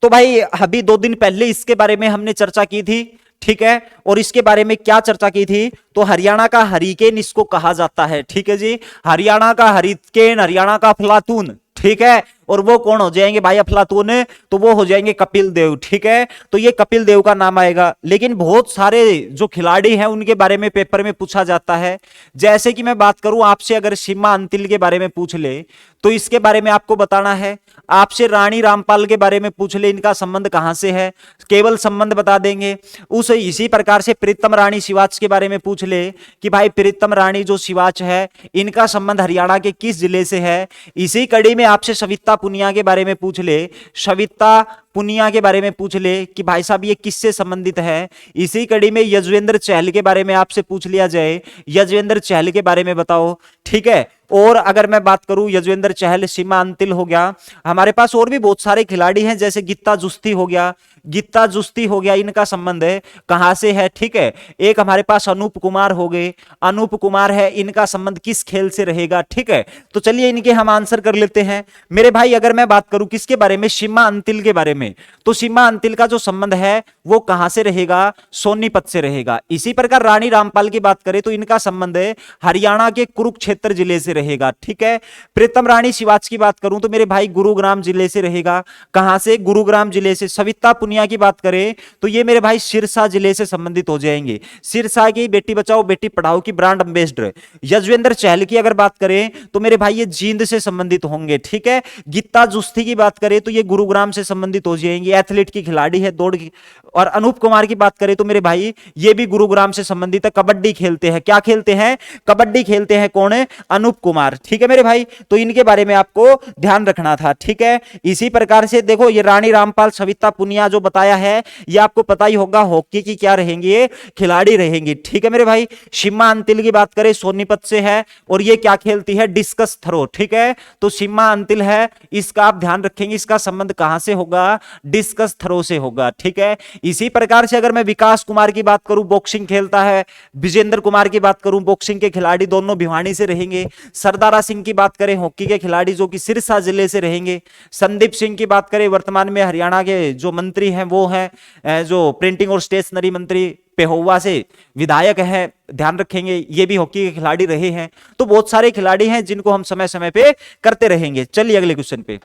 तो भाई अभी 2 दिन पहले इसके बारे में हमने चर्चा की थी, ठीक है। और इसके बारे में क्या चर्चा की थी? तो हरियाणा का हरिकेन इसको कहा जाता है, ठीक है जी। हरियाणा का हरिकेन, हरियाणा का अफलातून, ठीक है। और वो कौन हो जाएंगे भाई अफलातून? तो वो हो जाएंगे कपिल देव, ठीक है। तो ये कपिल देव का नाम आएगा। लेकिन बहुत सारे जो खिलाड़ी हैं उनके बारे में पेपर में पूछा जाता है। जैसे कि मैं बात करूं आपसे, अगर सीमा अंतिल के बारे में पूछ ले तो इसके बारे में आपको बताना है। आपसे रानी रामपाल के बारे में पूछ ले, इनका संबंध कहां से है, केवल संबंध बता देंगे। उस इसी प्रकार से प्रीतम रानी सिवाच के बारे में पूछ ले कि भाई प्रीतम रानी जो सिवाच है इनका संबंध हरियाणा के किस जिले से है। इसी कड़ी में आपसे सविता पुनिया के बारे में पूछ ले, सविता पुनिया के बारे में पूछ ले कि भाई साहब ये किससे संबंधित है। इसी कड़ी में यजवेंद्र चहल के बारे में आपसे पूछ लिया जाए, यजवेंद्र चहल के बारे में बताओ, ठीक है। और अगर मैं बात करूं यजवेंद्र चहल, सीमा अंतिल हो गया, हमारे पास और भी बहुत सारे खिलाड़ी हैं जैसे गित्ता जुस्ती हो गया, गित्ता जुस्ती हो गया, इनका संबंध है कहां से है, ठीक है। एक हमारे पास अनूप कुमार हो गए, अनूप कुमार है, इनका संबंध किस खेल से रहेगा, ठीक है। तो चलिए इनके हम आंसर कर लेते हैं मेरे भाई। अगर मैं बात करूं किसके बारे में, सीमा अंतिल के बारे में, तो सीमा अंतिल का जो संबंध है वो कहां से रहेगा, सोनीपत से रहेगा। इसी प्रकार रानी रामपाल की बात करें तो इनका संबंध है हरियाणा के कुरुक्षेत्र जिले से रहेगा, ठीक है। प्रीतम रानी सिवाच की बात करूं तो मेरे भाई गुरुग्राम जिले से रहेगा, कहां से, गुरुग्राम जिले से। सविता पुनिया की बात करें तो ये मेरे भाई सिरसा जिले से संबंधित हो जाएंगे, सिरसा की बेटी बचाओ बेटी पढ़ाओ की ब्रांड एम्बेसडर। यजवेंद्र चहल की अगर बात करें तो मेरे भाई ये जींद से संबंधित होंगे, ठीक है। गीता जुस्ती की बात करें तो ये गुरुग्राम से संबंधित हो जाएंगे, एथलीट की खिलाड़ी है दौड़ की। और अनूप कुमार की बात करें तो मेरे भाई ये भी गुरुग्राम से संबंधित है, कबड्डी खेलते हैं, क्या खेलते हैं, कबड्डी खेलते हैं, कौन है, अनूप कुमार, ठीक है मेरे भाई। तो इनके बारे में आपको ध्यान रखना था, ठीक है। इसी प्रकार से देखो ये रानी रामपाल, सविता पुनिया जो बताया है ये आपको पता ही होगा, हॉकी की क्या रहेंगी, ये खिलाड़ी रहेंगी, ठीक है मेरे भाई। सीमा अंतिल की बात करें सोनीपत से है और ये क्या खेलती है, डिस्कस थ्रो, ठीक है। तो सीमा अंतिल है, इसका आप ध्यान रखेंगे, इसका संबंध कहां से होगा, डिस्कस थ्रो से होगा, ठीक है। इसी प्रकार से अगर मैं विकास कुमार की बात करूं, बॉक्सिंग खेलता है। विजेंद्र कुमार की बात करूं, बॉक्सिंग के खिलाड़ी, दोनों भिवानी से रहेंगे। सरदारा सिंह की बात करें, हॉकी के खिलाड़ी जो कि सिरसा जिले से रहेंगे। संदीप सिंह की बात करें, वर्तमान में हरियाणा के जो मंत्री हैं वो हैं जो प्रिंटिंग और स्टेशनरी मंत्री, पेहोवा से विधायक हैं, ध्यान रखेंगे, ये भी हॉकी के खिलाड़ी रहे हैं। तो बहुत सारे खिलाड़ी हैं जिनको हम समय समय पे करते रहेंगे। चलिए अगले क्वेश्चन पे।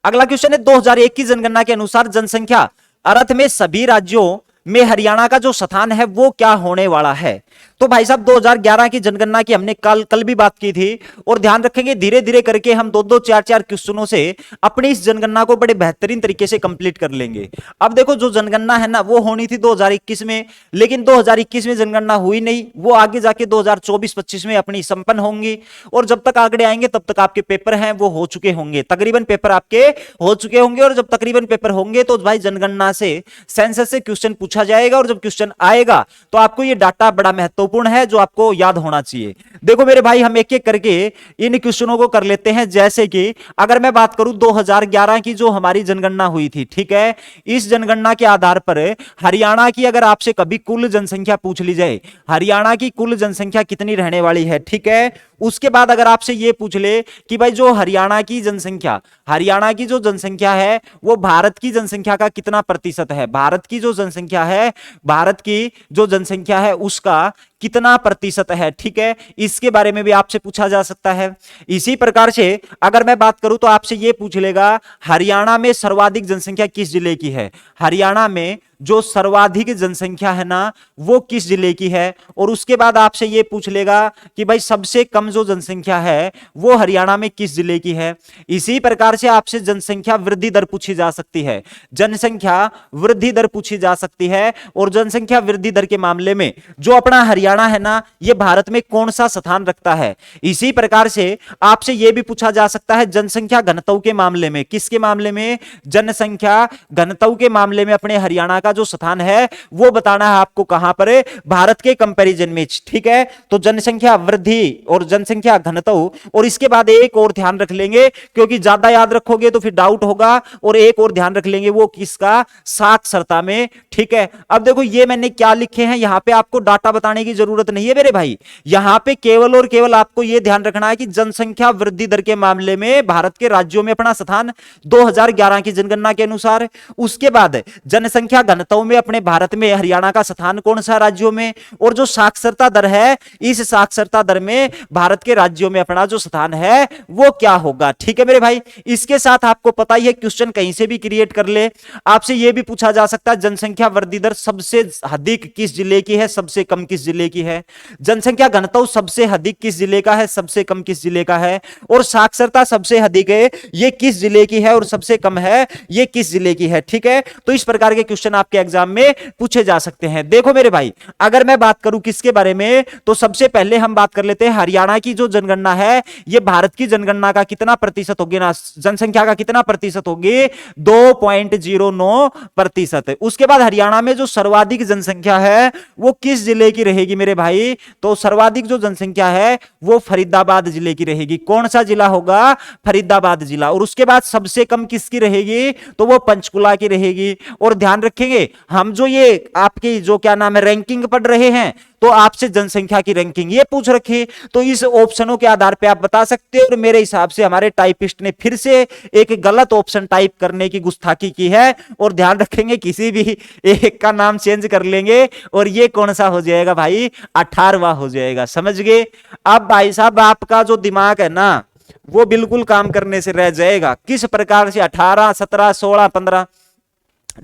अगला क्वेश्चन है 2001 की जनगणना के अनुसार जनसंख्या अर्थ में सभी राज्यों में हरियाणा का जो स्थान है वो क्या होने वाला है। तो भाई साहब 2011 की जनगणना की हमने कल भी बात की थी। और ध्यान रखेंगे धीरे धीरे करके हम 2-2 4-4 क्वेश्चनों से अपनी इस जनगणना को बड़े बेहतरीन तरीके से कंप्लीट कर लेंगे। अब देखो जो जनगणना है ना वो होनी थी 2021 में, लेकिन 2021 में जनगणना हुई नहीं, वो आगे जाके 2024-25 में अपनी संपन्न होंगी। और जब तक आंकड़े आएंगे तब तक आपके पेपर हैं वो हो चुके होंगे, तकरीबन पेपर आपके हो चुके होंगे। और जब तकरीबन पेपर होंगे तो भाई जनगणना से, सेंसस से क्वेश्चन पूछा जाएगा। और जब क्वेश्चन आएगा तो आपको ये डाटा बड़ा महत्वपूर्ण है जो आपको याद होना चाहिए। देखो मेरे भाई हम एक एक करके इन क्वेश्चनों को कर लेते हैं। जैसे कि अगर मैं बात करूं 2011 की जो हमारी जनगणना हुई थी, ठीक है, इस जनगणना के आधार पर हरियाणा की अगर आपसे कभी कुल जनसंख्या पूछ ली जाए, हरियाणा की कुल जनसंख्या कितनी रहने वाली है, ठीक है। उसके बाद अगर आपसे यह पूछ ले कि भाई जो हरियाणा की जनसंख्या, हरियाणा की जो जनसंख्या है वो भारत की जनसंख्या का कितना प्रतिशत है, भारत की जो जनसंख्या है, भारत की जो जनसंख्या है उसका कितना प्रतिशत है, ठीक है, इसके बारे में भी आपसे पूछा जा सकता है। इसी प्रकार से अगर मैं बात करूं तो आपसे यह पूछ लेगा हरियाणा में सर्वाधिक जनसंख्या किस जिले की है, हरियाणा में जो सर्वाधिक जनसंख्या है ना वो किस जिले की है। और उसके बाद आपसे यह पूछ लेगा कि भाई सबसे कम जो जनसंख्या है वो हरियाणा में किस जिले की है। इसी प्रकार से आपसे जनसंख्या वृद्धि दर पूछी जा सकती है, जनसंख्या वृद्धि दर पूछी जा सकती है। और जनसंख्या वृद्धि दर के मामले में जो अपना हरियाणा है ना ये भारत में कौन सा स्थान रखता है। इसी प्रकार से आपसे यह भी पूछा जा सकता है जनसंख्या घनत्व के मामले में, किसके मामले में, जनसंख्या घनत्व के मामले में अपने हरियाणा का जो स्थान है वो बताना है आपको कहां पर है, भारत के कंपैरिजन में। ठीक है, तो जनसंख्या वृद्धि और जनसंख्या घनत्व, और इसके बाद एक और ध्यान रख लेंगे क्योंकि ज्यादा याद रखोगे तो फिर डाउट होगा, और एक और ध्यान रख लेंगे वो किसका, साक्षरता में। ठीक है, अब देखो ये मैंने क्या लिखे हैं, यहां पे आपको डाटा बताने की जरूरत नहीं है मेरे भाई, यहां पे केवल और केवल आपको यह ध्यान रखना है कि जनसंख्या वृद्धि दर के मामले में भारत के राज्यों में अपना स्थान 2011 की जनगणना के अनुसार। उसके बाद जनसंख्या घनत्व में अपने भारत में हरियाणा का स्थान कौन सा राज्यों में, और जो साक्षरता दर है इस साक्षरता दर में भारत के राज्यों में अपना जो स्थान है वो क्या होगा। ठीक है मेरे भाई, इसके साथ आपको पता ही है क्वेश्चन कहीं से भी क्रिएट कर ले, आपसे यह भी पूछा जा सकता है जनसंख्या वृद्धि दर सबसे अधिक किस जिले की है, सबसे कम किस जिले की है, जनसंख्या घनत्व सबसे अधिक किस जिले का है, सबसे कम किस जिले का है, और साक्षरता सबसे अधिक है ये किस जिले की है और सबसे कम है ये किस जिले की है। ठीक है, तो इस प्रकार के क्वेश्चन आपके एग्जाम में पूछे जा सकते हैं। देखो मेरे भाई, अगर मैं बात करूं किसके बारे में, तो सबसे पहले हम बात कर लेते हैं हरियाणा की जो जनगणना है, ये भारत की जनगणना का कितना प्रतिशत होगी ना, जनसंख्या का कितना प्रतिशत होगी, 2.09%। उसके बाद हरियाणा में जो सर्वाधिक जनसंख्या है वो किस जिले की रहेगी मेरे भाई, तो सर्वाधिक जो जनसंख्या है वो फरीदाबाद जिले की रहेगी। कौन सा जिला होगा, फरीदाबाद जिला। और उसके बाद सबसे कम किसकी रहेगी, तो वो पंचकुला की रहेगी। और ध्यान रखेंगे हम जो ये आपकी जो क्या नाम है रैंकिंग पढ़ रहे हैं, तो आपसे जनसंख्या की रैंकिंग ये पूछ रखी, तो इस ऑप्शनों के आधार पे आप बता सकते हो। और मेरे हिसाब से हमारे टाइपिस्ट ने फिर से एक गलत ऑप्शन टाइप करने की गुस्ताखी की है, और ध्यान रखेंगे किसी भी एक का नाम चेंज कर लेंगे, और ये कौन सा हो जाएगा भाई, 18वां हो जाएगा। समझ गए। अब भाई साहब आपका जो दिमाग है ना वो बिल्कुल काम करने से रह जाएगा, किस प्रकार से 18, 17, 16, 15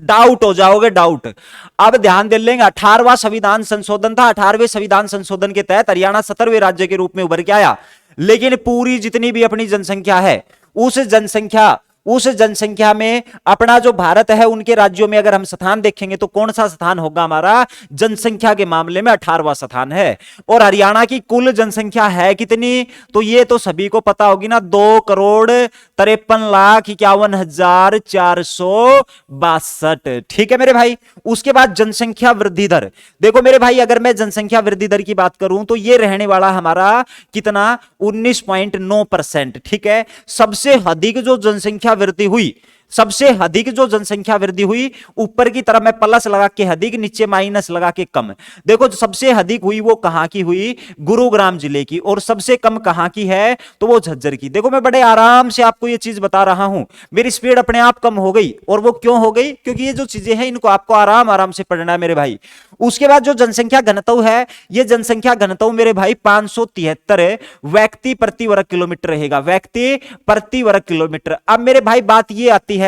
डाउट हो जाओगे, डाउट। अब ध्यान दे लेंगे, 18वां संविधान संशोधन था, 18वें संविधान संशोधन के तहत हरियाणा 17वें राज्य के रूप में उभर के आया, लेकिन पूरी जितनी भी अपनी जनसंख्या है उस जनसंख्या में अपना जो भारत है उनके राज्यों में अगर हम स्थान देखेंगे तो कौन सा स्थान होगा हमारा, जनसंख्या के मामले में 18वां स्थान है। और हरियाणा की कुल जनसंख्या है कितनी, तो ये तो सभी को पता होगी ना, 2,53,51,462। ठीक है मेरे भाई। उसके बाद जनसंख्या वृद्धि दर, देखो मेरे भाई अगर मैं जनसंख्या वृद्धि दर की बात करूं तो ये रहने वाला हमारा कितना, 19.9%। ठीक है, सबसे अधिक जो जनसंख्या वृद्धि हुई, सबसे अधिक जो जनसंख्या वृद्धि हुई, ऊपर की तरफ मैं प्लस लगा के अधिक, नीचे माइनस लगा के कम। देखो सबसे अधिक हुई वो कहां की हुई, गुरुग्राम जिले की, और सबसे कम कहां की है, तो वो झज्जर की। देखो मैं बड़े आराम से आपको ये चीज बता रहा हूं, मेरी स्पीड अपने आप कम हो गई, और वो क्यों हो गई, क्योंकि ये जो चीजें हैं इनको आपको आराम आराम से पढ़ना है मेरे भाई। उसके बाद जो जनसंख्या घनत्व है, ये जनसंख्या घनत्व मेरे भाई 573 व्यक्ति प्रति वर्ग किलोमीटर रहेगा, व्यक्ति प्रति वर्ग किलोमीटर। अब मेरे भाई बात ये आती है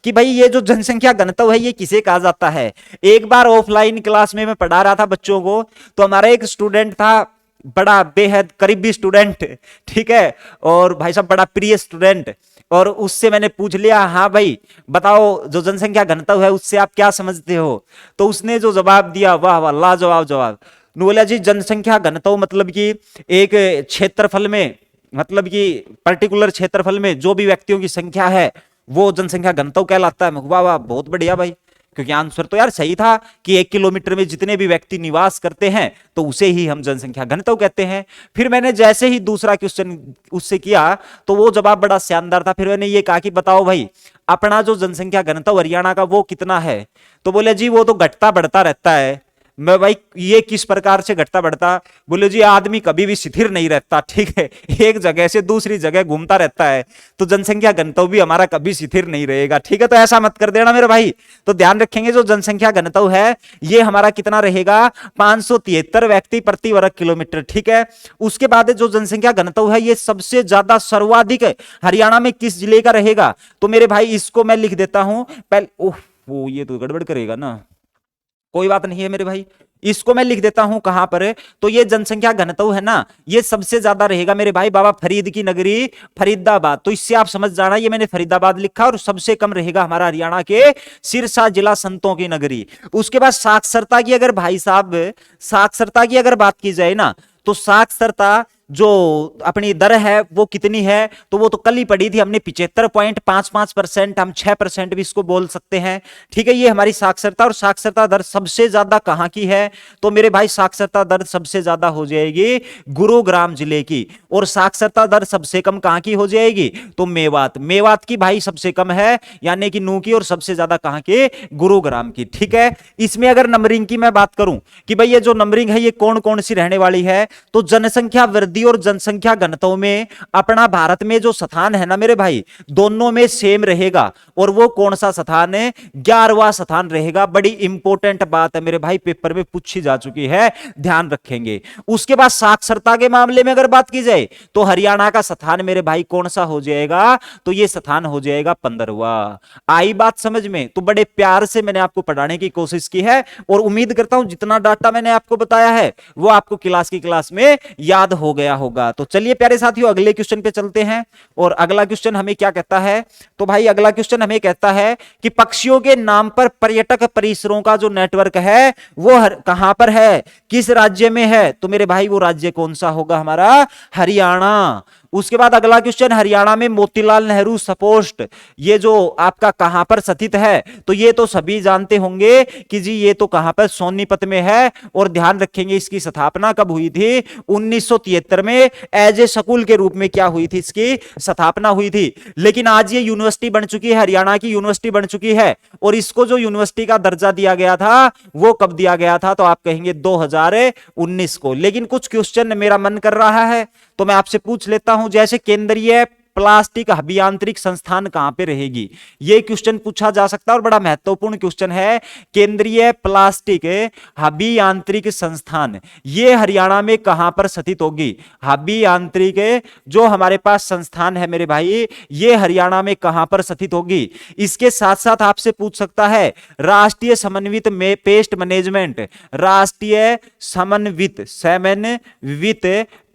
कि भाई ये जो जनसंख्या घनत्व है ये किसे कहा जाता है। एक बार ऑफलाइन क्लास में मैं पढ़ा रहा था बच्चों को, तो हमारा एक स्टूडेंट था, बड़ा बेहद करीबी स्टूडेंट, ठीक है, और भाई साहब बड़ा प्रिय स्टूडेंट, और उससे मैंने पूछ लिया, हाँ भाई बताओ जो जनसंख्या घनत्व है उससे आप क्या समझते हो, तो उसने जो जवाब दिया, वाह वाह लाजवाब जवाब। बोला जी जनसंख्या घनत्व मतलब कि एक क्षेत्रफल में, मतलब कि पर्टिकुलर क्षेत्रफल में जो भी व्यक्तियों की संख्या है वो जनसंख्या घनत्व कहलाता है। वाह वाह बहुत बढ़िया भाई, क्योंकि आंसर तो यार सही था कि 1 किलोमीटर में जितने भी व्यक्ति निवास करते हैं तो उसे ही हम जनसंख्या घनत्व कहते हैं। फिर मैंने जैसे ही दूसरा क्वेश्चन उससे किया तो वो जवाब बड़ा शानदार था। फिर मैंने ये कहा कि बताओ भाई अपना जो जनसंख्या घनत्व हरियाणा का वो कितना है, तो बोले जी वो तो घटता बढ़ता रहता है। मैं भाई ये किस प्रकार से घटता बढ़ता, बोले जी आदमी कभी भी स्थिर नहीं रहता, ठीक है, एक जगह से दूसरी जगह घूमता रहता है, तो जनसंख्या घनत्व भी हमारा कभी स्थिर नहीं रहेगा, ठीक है। तो ऐसा मत कर देना मेरे भाई। तो ध्यान रखेंगे जो जनसंख्या घनत्व है ये हमारा कितना रहेगा, 573 व्यक्ति प्रति वर्ग किलोमीटर, ठीक है। उसके बाद जो जनसंख्या घनत्व है ये सबसे ज्यादा सर्वाधिक हरियाणा में किस जिले का रहेगा, तो मेरे भाई इसको मैं लिख देता हूं पहले। ओह वो ये तो गड़बड़ करेगा ना, कोई बात नहीं है मेरे भाई, इसको मैं लिख देता हूं कहां पर है, तो ये जनसंख्या घनत्व है ना ये सबसे ज्यादा रहेगा मेरे भाई बाबा फरीद की नगरी फरीदाबाद। तो इससे आप समझ जाना ये मैंने फरीदाबाद लिखा, और सबसे कम रहेगा हमारा हरियाणा के सिरसा जिला संतों की नगरी। उसके बाद साक्षरता की अगर भाई साहब साक्षरता की अगर बात की जाए ना, तो साक्षरता जो अपनी दर है वो कितनी है, तो वो तो कल ही पढ़ी थी हमने 75.55%, हम 6% भी इसको बोल सकते हैं। ठीक है, ये हमारी साक्षरता, और साक्षरता दर सबसे ज्यादा कहां की है, तो मेरे भाई साक्षरता दर सबसे ज्यादा हो जाएगी गुरुग्राम जिले की, और साक्षरता दर सबसे कम कहां की हो जाएगी, तो मेवात, मेवात की भाई सबसे कम है यानी कि नू की, और सबसे ज्यादा कहां की, गुरुग्राम की। ठीक है, इसमें अगर नंबरिंग की मैं बात करूं कि भाई ये जो नंबरिंग है ये कौन कौन सी रहने वाली है, तो जनसंख्या वृद्धि और जनसंख्या घनत्व में अपना भारत में जो स्थान है ना मेरे भाई, दोनों में सेम रहेगा, और वो कौन सा स्थान है, 11वां स्थान रहेगा। बड़ी इंपॉर्टेंट बात है मेरे भाई, पेपर में पूछी जा चुकी है, ध्यान रखेंगे। उसके बाद साक्षरता के मामले में अगर बात की जाए तो हरियाणा का स्थान मेरे भाई कौन सा हो जाएगा, तो ये स्थान हो जाएगा 15वां। आई बात समझ में, तो बड़े प्यार से मैंने आपको पढ़ाने की कोशिश की है, और उम्मीद करता हूं जितना डाटा मैंने आपको बताया है वो आपको क्लास की क्लास में याद हो गया होगा। तो चलिए प्यारे साथियों अगले क्वेश्चन पे चलते हैं, और अगला क्वेश्चन हमें क्या कहता है, तो भाई अगला क्वेश्चन हमें कहता है कि पक्षियों के नाम पर पर्यटक परिसरों का जो नेटवर्क है वो कहां पर है, किस राज्य में है, तो मेरे भाई वो राज्य कौन सा होगा, हमारा हरियाणा। उसके बाद अगला क्वेश्चन, हरियाणा में मोतीलाल नेहरू सपोस्ट ये जो आपका कहां पर स्थित है, तो ये तो सभी जानते होंगे कि जी ये तो कहां पर, सोनीपत में है, और ध्यान रखेंगे इसकी स्थापना कब हुई थी, 1973 में एज ए स्कूल के रूप में क्या हुई थी, इसकी स्थापना हुई थी। लेकिन आज ये यूनिवर्सिटी बन चुकी है, हरियाणा की यूनिवर्सिटी बन चुकी है, और इसको जो यूनिवर्सिटी का दर्जा दिया गया था वो कब दिया गया था, तो आप कहेंगे 2019 को। लेकिन कुछ क्वेश्चन मेरा मन कर रहा है तो मैं आपसे पूछ लेता हूं, जैसे केंद्रीय प्लास्टिक अभियांत्रिक संस्थान कहां पे रहेगी, यह क्वेश्चन पूछा जा सकता है, और बड़ा महत्वपूर्ण क्वेश्चन है। केंद्रीय प्लास्टिक अभियांत्रिक संस्थान ये हरियाणा में कहां पर स्थित होगी, अभियांत्रिक जो हमारे पास संस्थान है मेरे भाई ये हरियाणा में कहां पर स्थित होगी। इसके साथ साथ आपसे पूछ सकता है राष्ट्रीय समन्वित में पेस्ट मैनेजमेंट, राष्ट्रीय समन्वित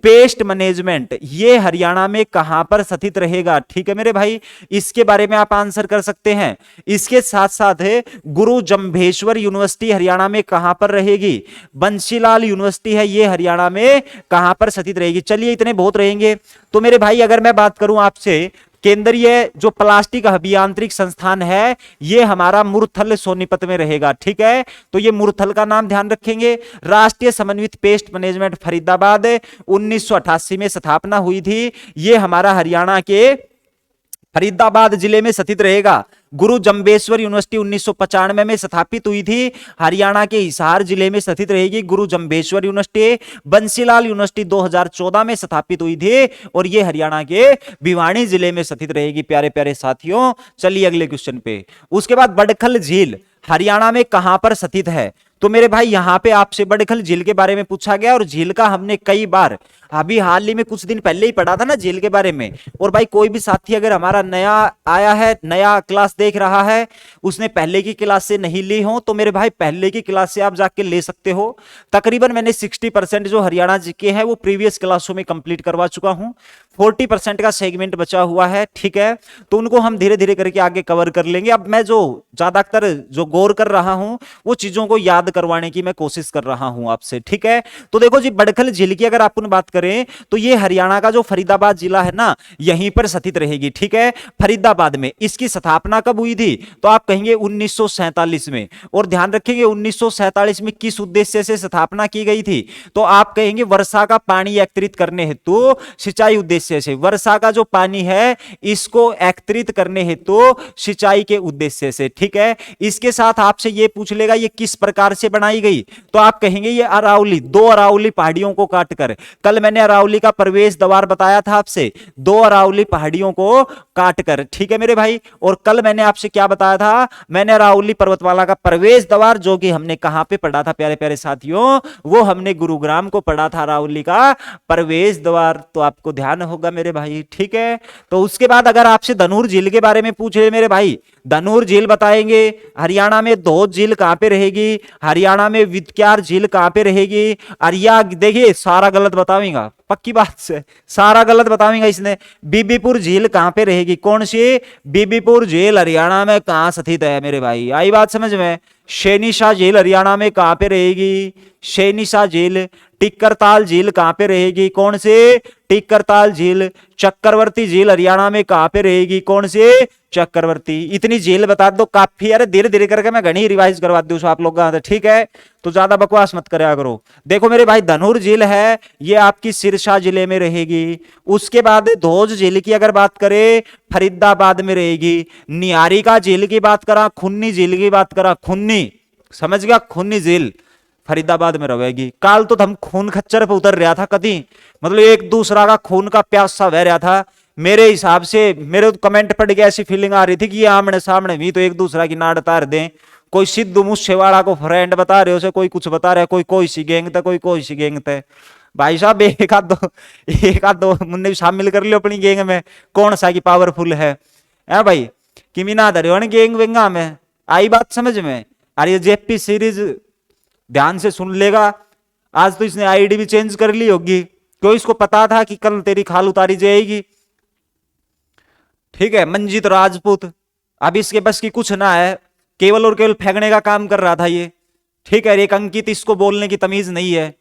पेस्ट मैनेजमेंट ये हरियाणा में कहां पर स्थित रहेगा। ठीक है मेरे भाई, इसके बारे में आप आंसर कर सकते हैं। इसके साथ साथ गुरु जम्भेश्वर यूनिवर्सिटी हरियाणा में कहां पर रहेगी, बंसीलाल यूनिवर्सिटी है ये हरियाणा में कहां पर स्थित रहेगी। चलिए इतने बहुत रहेंगे। तो मेरे भाई अगर मैं बात करूं आपसे, केंद्रीय जो प्लास्टिक अभियांत्रिक संस्थान है ये हमारा मुरथल सोनीपत में रहेगा। ठीक है, तो ये मुरथल का नाम ध्यान रखेंगे। राष्ट्रीय समन्वित पेस्ट मैनेजमेंट फरीदाबाद 1988 में स्थापना हुई थी, ये हमारा हरियाणा के फरीदाबाद जिले में स्थित रहेगा। गुरु जम्बेश्वर यूनिवर्सिटी 1995 में स्थापित हुई थी, हरियाणा के हिसार जिले में स्थित रहेगी गुरु जम्बेश्वर यूनिवर्सिटी। बंसीलाल यूनिवर्सिटी 2014 में स्थापित हुई थी, और यह हरियाणा के भिवानी जिले में स्थित रहेगी। प्यारे प्यारे साथियों चलिए अगले क्वेश्चन पे। उसके बाद बड़खल झील हरियाणा में कहां पर स्थित है, तो मेरे भाई यहां पे आपसे बड़खल झील के बारे में पूछा गया, और झील का हमने कई बार अभी हाल ही में कुछ दिन पहले ही पढ़ा था ना झील के बारे में। और भाई कोई भी साथी अगर हमारा नया आया है, नया क्लास देख रहा है, उसने पहले की क्लास से नहीं ली हो, तो मेरे भाई पहले की क्लास से आप जाके ले सकते हो। तकरीबन मैंने 60% जो हरियाणा जीके है वो प्रीवियस क्लासों में कंप्लीट करवा चुका हूं, 40% का सेगमेंट बचा हुआ है। ठीक है, तो उनको हम धीरे धीरे करके आगे कवर कर लेंगे। अब मैं जो ज्यादातर जो गौर कर रहा हूं वो चीजों को याद करवाने की मैं कोशिश कर रहा हूं आपसे। ठीक है, तो देखो जी बड़खल झील की अगर अपन बात करें तो ये हरियाणा का जो फरीदाबाद जिला है ना यहीं पर स्थित रहेगी। ठीक है, फरीदाबाद में। इसकी स्थापना कब हुई थी, तो आप कहेंगे 1947 में। और ध्यान रखेंगे 1947 में किस उद्देश्य से स्थापना की गई थी, तो आप कहेंगे वर्षा का पानी एकत्रित करने हेतु सिंचाई उद्देश्य से। वर्षा का जो पानी है इसको एकत्रित करने हेतु सिंचाई के उद्देश्य से। ठीक है, इसके साथ आपसे ये पूछ लेगा ये किस प्रकार से बनाई गई, तो आप कहेंगे ये अरावली, 2 अरावली पहाड़ियों को काटकर। कल मैंने अरावली का प्रवेश द्वार बताया था आपसे, 2 अरावली पहाड़ियों को काटकर। ठीक है मेरे भाई, और कल मैंने आपसे क्या बताया था, मैंने अरावली पर्वतमाला का प्रवेश द्वार जो कि हमने कहां पे पढ़ा था प्यारे प्यारे साथियों, वो हमने गुरुग्राम को पढ़ा था अरावली का प्रवेश द्वार। तो आपको ध्यान होगा मेरे भाई। ठीक है, तो उसके बाद अगर आपसे धनूर झील के बारे में पूछे मेरे भाई, धनूर झील बताएंगे। हरियाणा में धौत झील कहां पे रहेगी, हरियाणा में वित्क्यार झील कहां पे रहेगी, अरिया देखिए सारा गलत बताऊंगा, पक्की बात से सारा गलत बताऊंगा इसने। बीबीपुर झील कहां पे रहेगी? कौन सी? बीबीपुर झील हरियाणा में कहां स्थित है मेरे भाई? आई बात समझ में? शैनीशाह झील हरियाणा में कहां पे रहेगी? शैनीशाह झील। टिक्करताल झील कहां पे रहेगी? कौन से? टिक्करताल झील। चक्रवर्ती झील हरियाणा में कहां पे रहेगी? कौन से? चक्रवर्ती। इतनी झील बता दो काफी। अरे धीरे धीरे करके मैं घनी रिवाइज करवा दूं आप लोग का, ठीक है? तो ज्यादा बकवास मत करा करो। देखो मेरे भाई, धनूर झील है ये आपकी सिरसा जिले में रहेगी। उसके बाद धोज झील की अगर बात करें फरीदाबाद में रहेगी। निहारी का झील की बात करा, खुन्नी झील की बात करा, खुन्नी, समझ गया? खुन्नी झील फरीदाबाद में रहेगी। काल तो हम खून खच्चर पे उतर रहा था कदी, मतलब एक दूसरा का खून का प्यास सा बह रहा था। मेरे हिसाब से मेरे तो कमेंट पढ़ के ऐसी फीलिंग आ रही थी कि ये आमने सामने भी तो एक दूसरा की नाड़ तार दें। कोई सिद्धू मूसेवाला को फ्रेंड बता रहे हो से, कोई कुछ बता रहा है, कोई सी गैंग था, कोई सी गैंग थे। भाई साहब एक आध दो मुन्ने भी शामिल कर लियो अपनी गैंग में, कौन सा की पावरफुल है भाई? कि ना धरे गैंग वेंगा में। आई बात समझ में? अरे ये जेपी सीरीज ध्यान से सुन लेगा। आज तो इसने आईडी भी चेंज कर ली होगी, क्यों? इसको पता था कि कल तेरी खाल उतारी जाएगी, ठीक है? मंजीत राजपूत, अब इसके बस की कुछ ना है, केवल और केवल फेंकने का काम कर रहा था ये, ठीक है? एक अंकित, इसको बोलने की तमीज नहीं है,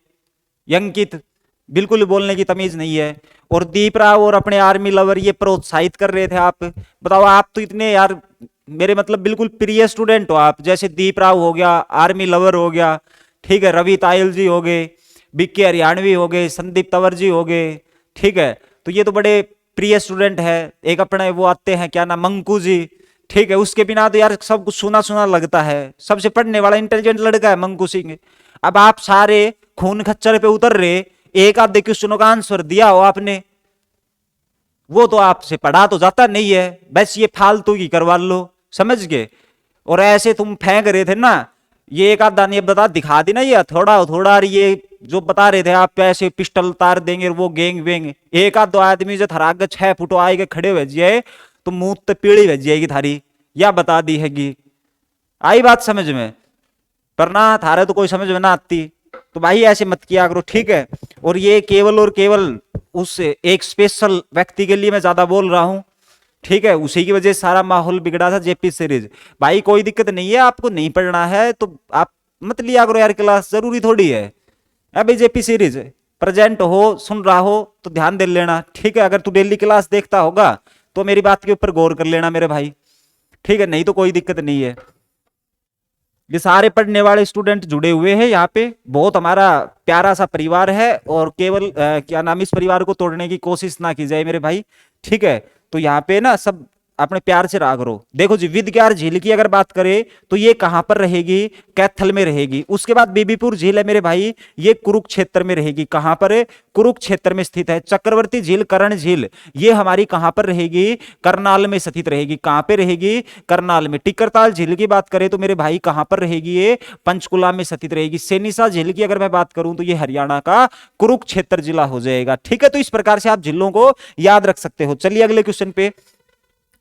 अंकित बिल्कुल बोलने की तमीज नहीं है। और दीप राव और अपने आर्मी लवर ये प्रोत्साहित कर रहे थे। आप बताओ, आप तो इतने यार मेरे मतलब बिल्कुल प्रिय स्टूडेंट हो आप, जैसे दीप राव हो गया, आर्मी लवर हो गया, ठीक है? रवि तायल जी हो गए, बीके हरियाणवी हो गए, संदीप तंवर जी हो गए, ठीक है? तो ये तो बड़े प्रिय स्टूडेंट है। एक अपने वो आते हैं, क्या नाम, मंकू जी, ठीक है? उसके बिना तो यार सब कुछ सुना सुना लगता है। सबसे पढ़ने वाला इंटेलिजेंट लड़का है मंकू सिंह। अब आप सारे खून खच्चर पे उतर रहे, एक आधे क्वेश्चनों का आंसर दिया हो आपने, वो तो आपसे पढ़ा तो जाता नहीं है, बस ये फालतू की करवा लो, समझ गए? और ऐसे तुम फेंक रहे थे ना, ये एक आधा ये बता दिखा दी ना, ये थोड़ा ये जो बता रहे थे आप ऐसे पिस्टल उतार देंगे वो गैंग वेंग, एक आध दो आदमी जो थरा के 6 फुट आएगा खड़े हो जाए तो मुंह तो पीड़ी भेज जाएगी थारी, या बता दी हैगी। आई बात समझ में? पर ना थारे तो कोई समझ में ना आती, तो भाई ऐसे मत किया करो, ठीक है? और ये केवल और केवल उस एक स्पेशल व्यक्ति के लिए मैं ज्यादा बोल रहा हूं, ठीक है? उसी की वजह से सारा माहौल बिगड़ा था जेपी सीरीज। भाई कोई दिक्कत नहीं है, आपको नहीं पढ़ना है तो आप मत लिया करो यार क्लास, जरूरी थोड़ी है। अभी जेपी सीरीज प्रेजेंट हो, सुन रहा हो तो ध्यान दे लेना, ठीक है? अगर तू डेली क्लास देखता होगा तो मेरी बात के ऊपर गौर कर लेना मेरे भाई, ठीक है? नहीं तो कोई दिक्कत नहीं है। ये सारे पढ़ने वाले स्टूडेंट जुड़े हुए हैं यहाँ पे, बहुत हमारा प्यारा सा परिवार है। और केवल क्या नाम, इस परिवार को तोड़ने की कोशिश ना की जाए मेरे भाई, ठीक है? तो यहाँ पे ना सब अपने प्यार से रहा करो। देखो जी, विदग्यार झील की अगर बात करें तो ये कहां पर रहेगी? कैथल में रहेगी। उसके बाद बीबीपुर झील है मेरे भाई, ये कुरुक्षेत्र में रहेगी। कहां पर? कुरुक्षेत्र में स्थित है। चक्रवर्ती झील, कर्ण झील, ये हमारी कहां पर रहेगी? करनाल में स्थित रहेगी। कहां पे रहेगी? करनाल में। टिक्करताल झील की बात करें तो मेरे भाई कहां पर रहेगी? ये पंचकुला में स्थित रहेगी। सैनीसा झील की अगर मैं बात करूं तो ये हरियाणा का कुरुक्षेत्र जिला हो जाएगा, ठीक है? तो इस प्रकार से आप झीलों को याद रख सकते हो। चलिए अगले क्वेश्चन पे।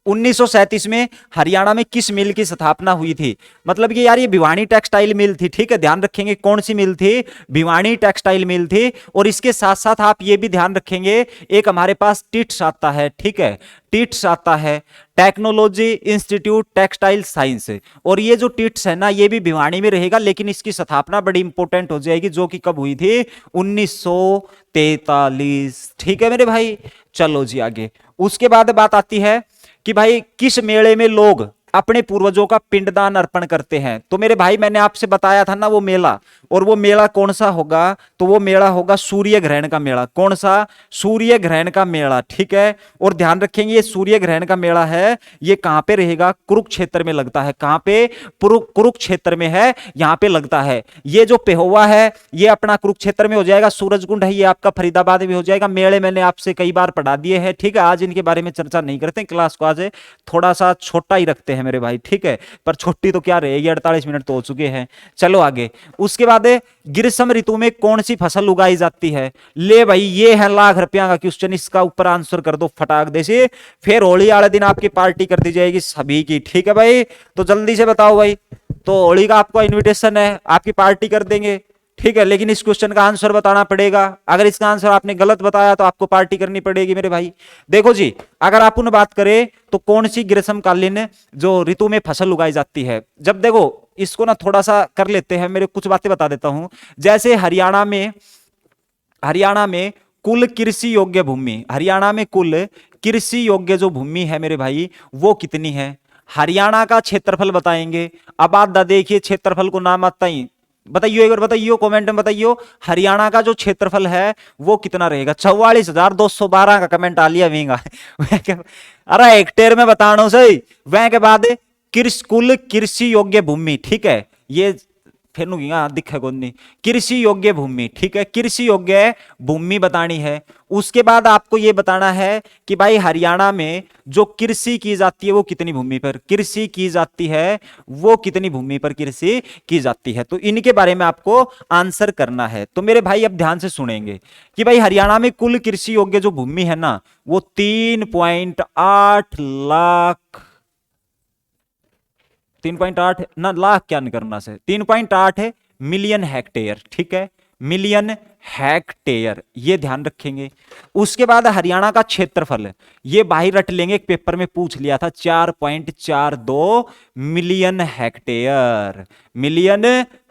1937 में हरियाणा में किस मिल की स्थापना हुई थी? मतलब कि यार ये भिवानी टेक्सटाइल मिल थी, ठीक है? ध्यान रखेंगे कौन सी मिल थी? भिवानी टेक्सटाइल मिल थी। और इसके साथ साथ आप ये भी ध्यान रखेंगे, एक हमारे पास टिट्स आता है, ठीक है? टिट्स आता है, टेक्नोलॉजी इंस्टीट्यूट टेक्सटाइल साइंस। और ये जो टिट्स है ना, ये भी भिवानी में रहेगा, लेकिन इसकी स्थापना बड़ी इंपॉर्टेंट हो जाएगी, जो कि कब हुई थी? 1943, ठीक है मेरे भाई? चलो जी आगे। उसके बाद बात आती है कि भाई किस मेले में लोग अपने पूर्वजों का पिंडदान अर्पण करते हैं? तो मेरे भाई मैंने आपसे बताया था ना वो मेला, और वो मेला कौन सा होगा? तो वो मेला होगा सूर्य ग्रहण का मेला। कौन सा? सूर्य ग्रहण का मेला, ठीक है? और ध्यान रखेंगे ये सूर्य ग्रहण का मेला है, ये कहां पे रहेगा? कुरुक्षेत्र में लगता है। कहां पे? कुरुक्षेत्र में है, यहां पे लगता है। ये जो पेहोवा है ये अपना कुरुक्षेत्र में हो जाएगा, सूरजकुंड है ये आपका फरीदाबाद में हो जाएगा। मेले मैंने आपसे कई बार पढ़ा दिए हैं, ठीक है? आज इनके बारे में चर्चा नहीं करते, क्लास को आज थोड़ा सा छोटा ही रखते हैं मेरे भाई, ठीक है? पर छोटी तो क्या रहेगी, 48 मिनट तो हो चुके हैं। चलो आगे। उसके बाद ग्रीष्म ऋतु में कौन सी फसल उगाई जाती है? ले भाई ये है लाख रुपया का क्वेश्चन, इसका ऊपर आंसर कर दो फटाक दे से, फिर होली वाले दिन आपकी पार्टी कर दी जाएगी सभी की, ठीक है भाई? तो जल्दी से बताओ भाई। तो होली का आपको इनविटेशन है, आपकी पार्टी कर देंगे, ठीक है, लेकिन इस क्वेश्चन का आंसर बताना पड़ेगा। अगर इसका आंसर आपने गलत बताया तो आपको पार्टी करनी पड़ेगी मेरे भाई। देखो जी, अगर आप उन बात करें तो कौन सी ग्रीष्मकालीन जो ऋतु में फसल उगाई जाती है, जब देखो इसको ना थोड़ा सा कर लेते हैं, मेरे कुछ बातें बता देता हूं। जैसे हरियाणा में कुल कृषि योग्य भूमि, हरियाणा में कुल कृषि योग्य जो भूमि है मेरे भाई वो कितनी है, हरियाणा का क्षेत्रफल बताएंगे। अब आप देखिए क्षेत्रफल को नाम आता ही बताइयो, एक बार बताइयो, कमेंट में बताइयो हरियाणा का जो क्षेत्रफल है वो कितना रहेगा। 44,212 का कमेंट आ लिया वींगा अरे हेक्टेयर में बताना सही। वह के बाद कुल कृषि योग्य भूमि, ठीक है, ये फिर दिखे कौन नहीं, कृषि योग्य भूमि, ठीक है, कृषि योग्य भूमि बतानी है। उसके बाद आपको यह बताना है कि भाई हरियाणा में जो कृषि की जाती है वो कितनी भूमि पर कृषि की जाती है, वो कितनी भूमि पर कृषि की जाती है। तो इनके बारे में आपको आंसर करना है। तो मेरे भाई अब ध्यान से सुनेंगे कि भाई हरियाणा में कुल कृषि योग्य जो भूमि है ना वो 3.8 लाख, 3.8 ना लाख क्या नहीं करना से, 3.8 है मिलियन हेक्टेयर, ठीक है, मिलियन हेक्टेयर, ये ध्यान रखेंगे। उसके बाद हरियाणा का क्षेत्रफल, ये बाहर रट लेंगे, एक पेपर में पूछ लिया था, 4.42 मिलियन हेक्टेयर, मिलियन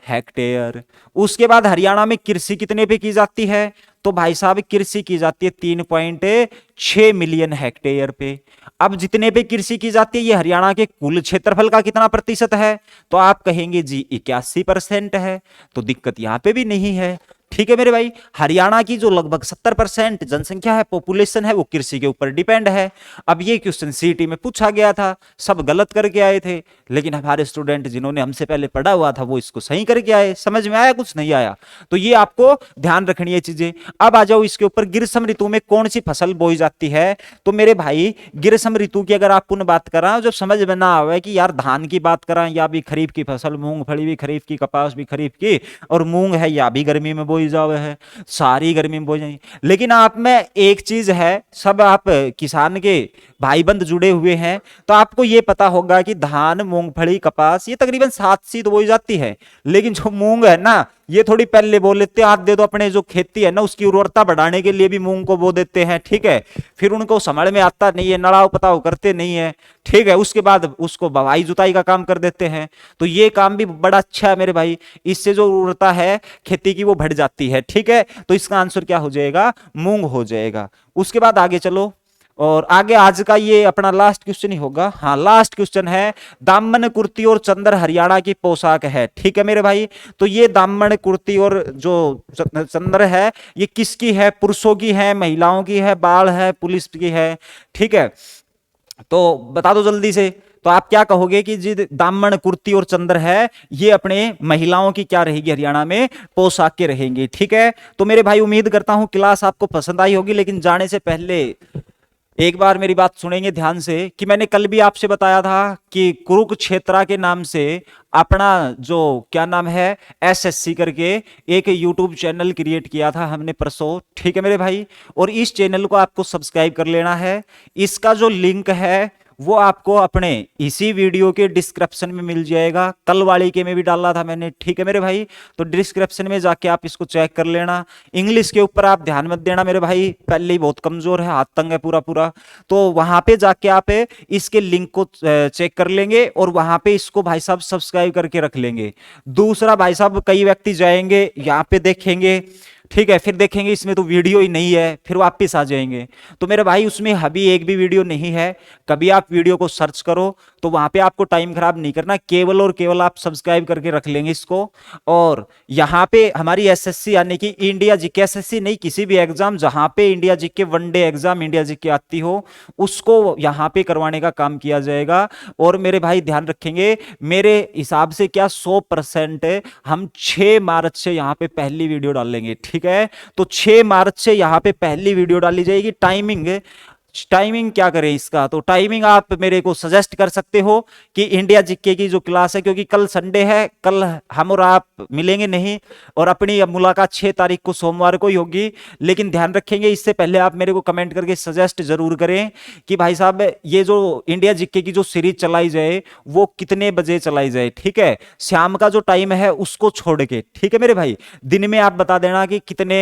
हेक्टेयर। उसके बाद हरियाणा में कृषि कितने पे की जाती है, तो भाई साहब कृषि की जाती है 3.6 मिलियन हेक्टेयर पे। अब जितने पे कृषि की जाती है ये हरियाणा के कुल क्षेत्रफल का कितना प्रतिशत है, तो आप कहेंगे जी 81% है, तो दिक्कत यहां पे भी नहीं है। ठीक है मेरे भाई, हरियाणा की जो लगभग 70% जनसंख्या है, पॉपुलेशन है, वो कृषि के ऊपर डिपेंड है। अब ये क्वेश्चन सीटी में पूछा गया था, सब गलत करके आए थे, लेकिन हमारे स्टूडेंट जिन्होंने हमसे पहले पढ़ा हुआ था वो इसको सही करके आए। समझ में आया, कुछ नहीं आया, तो ये आपको ध्यान रखनी है चीजें। अब आ जाओ इसके ऊपर, ग्रीष्म ऋतु में कौन सी फसल बोई जाती है। तो मेरे भाई ग्रीष्म ऋतु की अगर आप पुनः बात करा, जब समझ में ना आवे कि यार धान की बात करा या भी खरीफ की फसल, मूंगफली भी खरीफ की, कपास भी खरीफ की, और मूंग है या भी गर्मी में बोई जावे है, सारी गर्मी में बोई जाए। लेकिन आप में एक चीज है, सब आप किसान के भाई बंद जुड़े हुए हैं, तो आपको यह पता होगा कि धान, मूंगफली, कपास ये तकरीबन साथ सी तो बोई जाती है। लेकिन जो मूंग है ना ये थोड़ी पहले बो लेते हैं, हाथ दे दो अपने जो खेती है ना उसकी उर्वरता बढ़ाने के लिए भी मूंग को बो देते हैं, ठीक है। फिर उनको समझ में आता नहीं है, नड़ाव पताव करते नहीं है, ठीक है। उसके बाद उसको बवाई जुताई का काम कर देते हैं, तो ये काम भी बड़ा अच्छा है मेरे भाई, इससे जो उर्वरता है खेती की वो बढ़ जाती है, ठीक है। तो इसका आंसर क्या हो जाएगा, मूंग हो जाएगा। उसके बाद आगे चलो, और आगे आज का ये अपना लास्ट क्वेश्चन ही होगा। हाँ, लास्ट क्वेश्चन है, दामन कुर्ती और चंदर हरियाणा की पोशाक है, ठीक है मेरे भाई। तो ये दामन कुर्ती और जो चंदर है ये किसकी है, पुरुषों की है, महिलाओं की है, बाल है, पुलिस की है, ठीक है। तो बता दो जल्दी से, तो आप क्या कहोगे कि जी दामन कुर्ती और चंदर है ये अपने महिलाओं की क्या रहेगी, हरियाणा में पोशाक के रहेंगी, ठीक है। तो मेरे भाई उम्मीद करता हूं क्लास आपको पसंद आई होगी, लेकिन जाने से पहले एक बार मेरी बात सुनेंगे ध्यान से कि मैंने कल भी आपसे बताया था कि कुरुक्षेत्रा के नाम से अपना जो क्या नाम है एसएससी करके एक यूट्यूब चैनल क्रिएट किया था हमने परसों, ठीक है मेरे भाई। और इस चैनल को आपको सब्सक्राइब कर लेना है। इसका जो लिंक है वो आपको अपने इसी वीडियो के डिस्क्रिप्शन में मिल जाएगा, कल वाली के में भी डाला था मैंने, ठीक है मेरे भाई। तो डिस्क्रिप्शन में जाके आप इसको चेक कर लेना। इंग्लिश के ऊपर आप ध्यान मत देना मेरे भाई, पहले ही बहुत कमजोर है, हाथ तंग है पूरा पूरा। तो वहां पे जाके आप इसके लिंक को चेक कर लेंगे और वहां पे इसको भाई साहब सब्सक्राइब करके रख लेंगे। दूसरा भाई साहब, कई व्यक्ति जाएंगे यहाँ पे देखेंगे, ठीक है, फिर देखेंगे इसमें तो वीडियो ही नहीं है, फिर वापस आ जाएंगे। तो मेरे भाई उसमें अभी एक भी वीडियो नहीं है, कभी आप वीडियो को सर्च करो तो वहां पे आपको टाइम खराब नहीं करना, केवल और केवल आप सब्सक्राइब करके रख लेंगे इसको। और यहाँ पे हमारी एसएससी यानी कि इंडिया जीके, एसएससी नहीं किसी भी एग्जाम जहां पे India GK one day exam India GK आती हो उसको यहाँ पे करवाने का काम किया जाएगा। और मेरे भाई ध्यान रखेंगे, मेरे हिसाब से क्या 100% हम 6 मार्च से यहाँ पे पहली वीडियो डालेंगे, ठीक है। तो 6 मार्च से यहां पे पहली वीडियो डाली जाएगी। टाइमिंग टाइमिंग क्या करें इसका? तो टाइमिंग आप मेरे को सजेस्ट कर सकते हो कि इंडिया जीके की जो क्लास है, क्योंकि कल संडे है, कल हम और आप मिलेंगे नहीं, और अपनी अब मुलाकात 6 तारीख को सोमवार को ही होगी। लेकिन ध्यान रखेंगे, इससे पहले आप मेरे को कमेंट करके सजेस्ट जरूर करें कि भाई साहब ये जो इंडिया जीके की जो सीरीज चलाई जाए वो कितने बजे चलाई जाए, ठीक है? शाम का जो टाइम है उसको छोड़ के, ठीक है मेरे भाई? दिन में आप बता देना कि कितने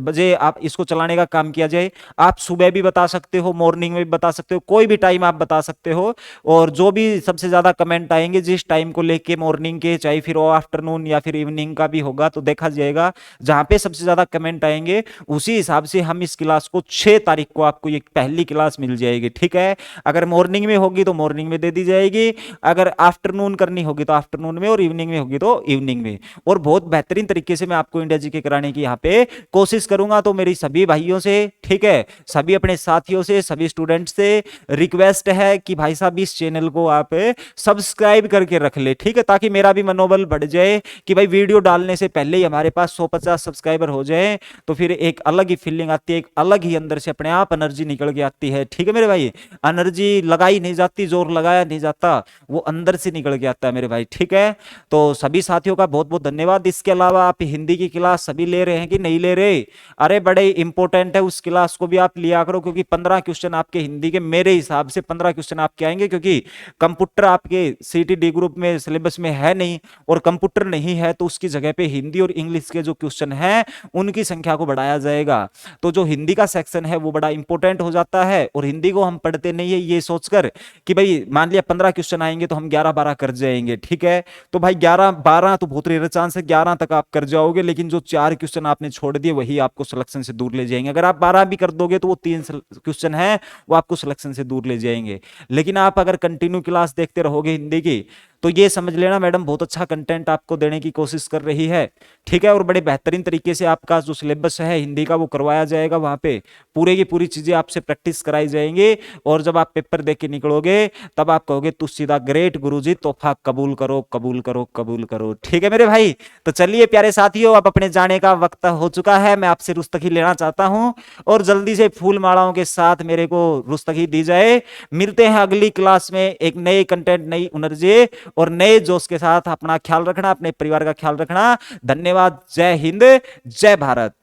बजे आप इसको चलाने का काम किया जाए। आप सुबह भी बता सकते हो, मॉर्निंग में भी बता सकते हो, कोई भी टाइम आप बता सकते हो। और जो भी सबसे ज्यादा कमेंट आएंगे जिस टाइम को लेके, मॉर्निंग के, चाहे फिर वो आफ्टरनून या फिर इवनिंग का भी होगा, तो देखा जाएगा जहां पे सबसे ज्यादा कमेंट आएंगे उसी हिसाब से हम इस क्लास को 6 तारीख को आपको ये पहली क्लास मिल जाएगी, ठीक है? अगर मॉर्निंग में होगी तो मॉर्निंग में दे दी जाएगी, अगर आफ्टरनून करनी होगी तो आफ्टरनून में, और इवनिंग में होगी तो इवनिंग में। और बहुत बेहतरीन तरीके से मैं आपको इंडिया जीके कराने की यहाँ पे कोशिश करूंगा। तो मेरी सभी भाइयों से, ठीक है, सभी अपने साथियों से, सभी स्टूडेंट से रिक्वेस्ट है कि भाई साहब इस चैनल को आप सब्सक्राइब करके रख ले, ठीक है? ताकि मेरा भी मनोबल बढ़ जाए कि भाई वीडियो डालने से पहले ही हमारे पास 150 सब्सक्राइबर हो जाए, तो फिर एक अलग ही फीलिंग आती है, एक अलग ही अंदर से अपने आप एनर्जी निकल के आती है, ठीक है मेरे भाई? एनर्जी लगाई नहीं जाती, जोर लगाया नहीं जाता, वो अंदर से निकल के आता है मेरे भाई, ठीक है? तो सभी साथियों का बहुत बहुत धन्यवाद। इसके अलावा आप हिंदी की क्लास सभी ले रहे हैं कि नहीं ले रहे? अरे बड़े इंपॉर्टेंट है, उस क्लास को भी आप लिया करो, क्योंकि 15 क्वेश्चन आपके हिंदी के, मेरे हिसाब से 15 क्वेश्चन आपके आएंगे, क्योंकि कंप्यूटर आपके सीटीडी ग्रुप में सिलेबस में है नहीं, और कंप्यूटर नहीं है तो उसकी जगह पे हिंदी और इंग्लिश के जो क्वेश्चन हैं उनकी संख्या को बढ़ाया जाएगा। तो जो हिंदी का सेक्शन है वो बड़ा इंपॉर्टेंट हो जाता है, और हिंदी को हम पढ़ते नहीं है ये सोचकर कि भाई मान लिया 15 क्वेश्चन आएंगे तो हम 11-12 कर जाएंगे, ठीक है? तो भाई 11-12 तो बहुत रेयर चांस है, 11 तक आप कर जाओगे, लेकिन जो 4 क्वेश्चन आपने छोड़ दिए वही आपको सिलेक्शन से दूर ले जाएंगे। अगर आप 12 भी कर दोगे तो वो 3 क्वेश्चन है वो आपको सिलेक्शन से दूर ले जाएंगे। लेकिन आप अगर कंटिन्यू क्लास देखते रहोगे हिंदी की, तो ये समझ लेना मैडम बहुत अच्छा कंटेंट आपको देने की कोशिश कर रही है, ठीक है? और बड़े बेहतरीन तरीके से आपका जो सिलेबस है हिंदी का वो करवाया जाएगा, वहां पे पूरे की पूरी चीजें आपसे प्रैक्टिस कराई जाएंगी, और जब आप पेपर देके निकलोगे तब आप कहोगे तू सीधा ग्रेट गुरुजी, तोहफा कबूल करो कबूल करो कबूल करो, ठीक है मेरे भाई? तो चलिए प्यारे साथियों, अब अपने जाने का वक्त हो चुका है, मैं आपसे रुस्तगी लेना चाहता हूं, और जल्दी से फूल मालाओं के साथ मेरे को रुस्तगी दी जाए। मिलते हैं अगली क्लास में एक नए कंटेंट, नई एनर्जी और नए जोश के साथ। अपना ख्याल रखना, अपने परिवार का ख्याल रखना। धन्यवाद। जय हिंद, जय भारत।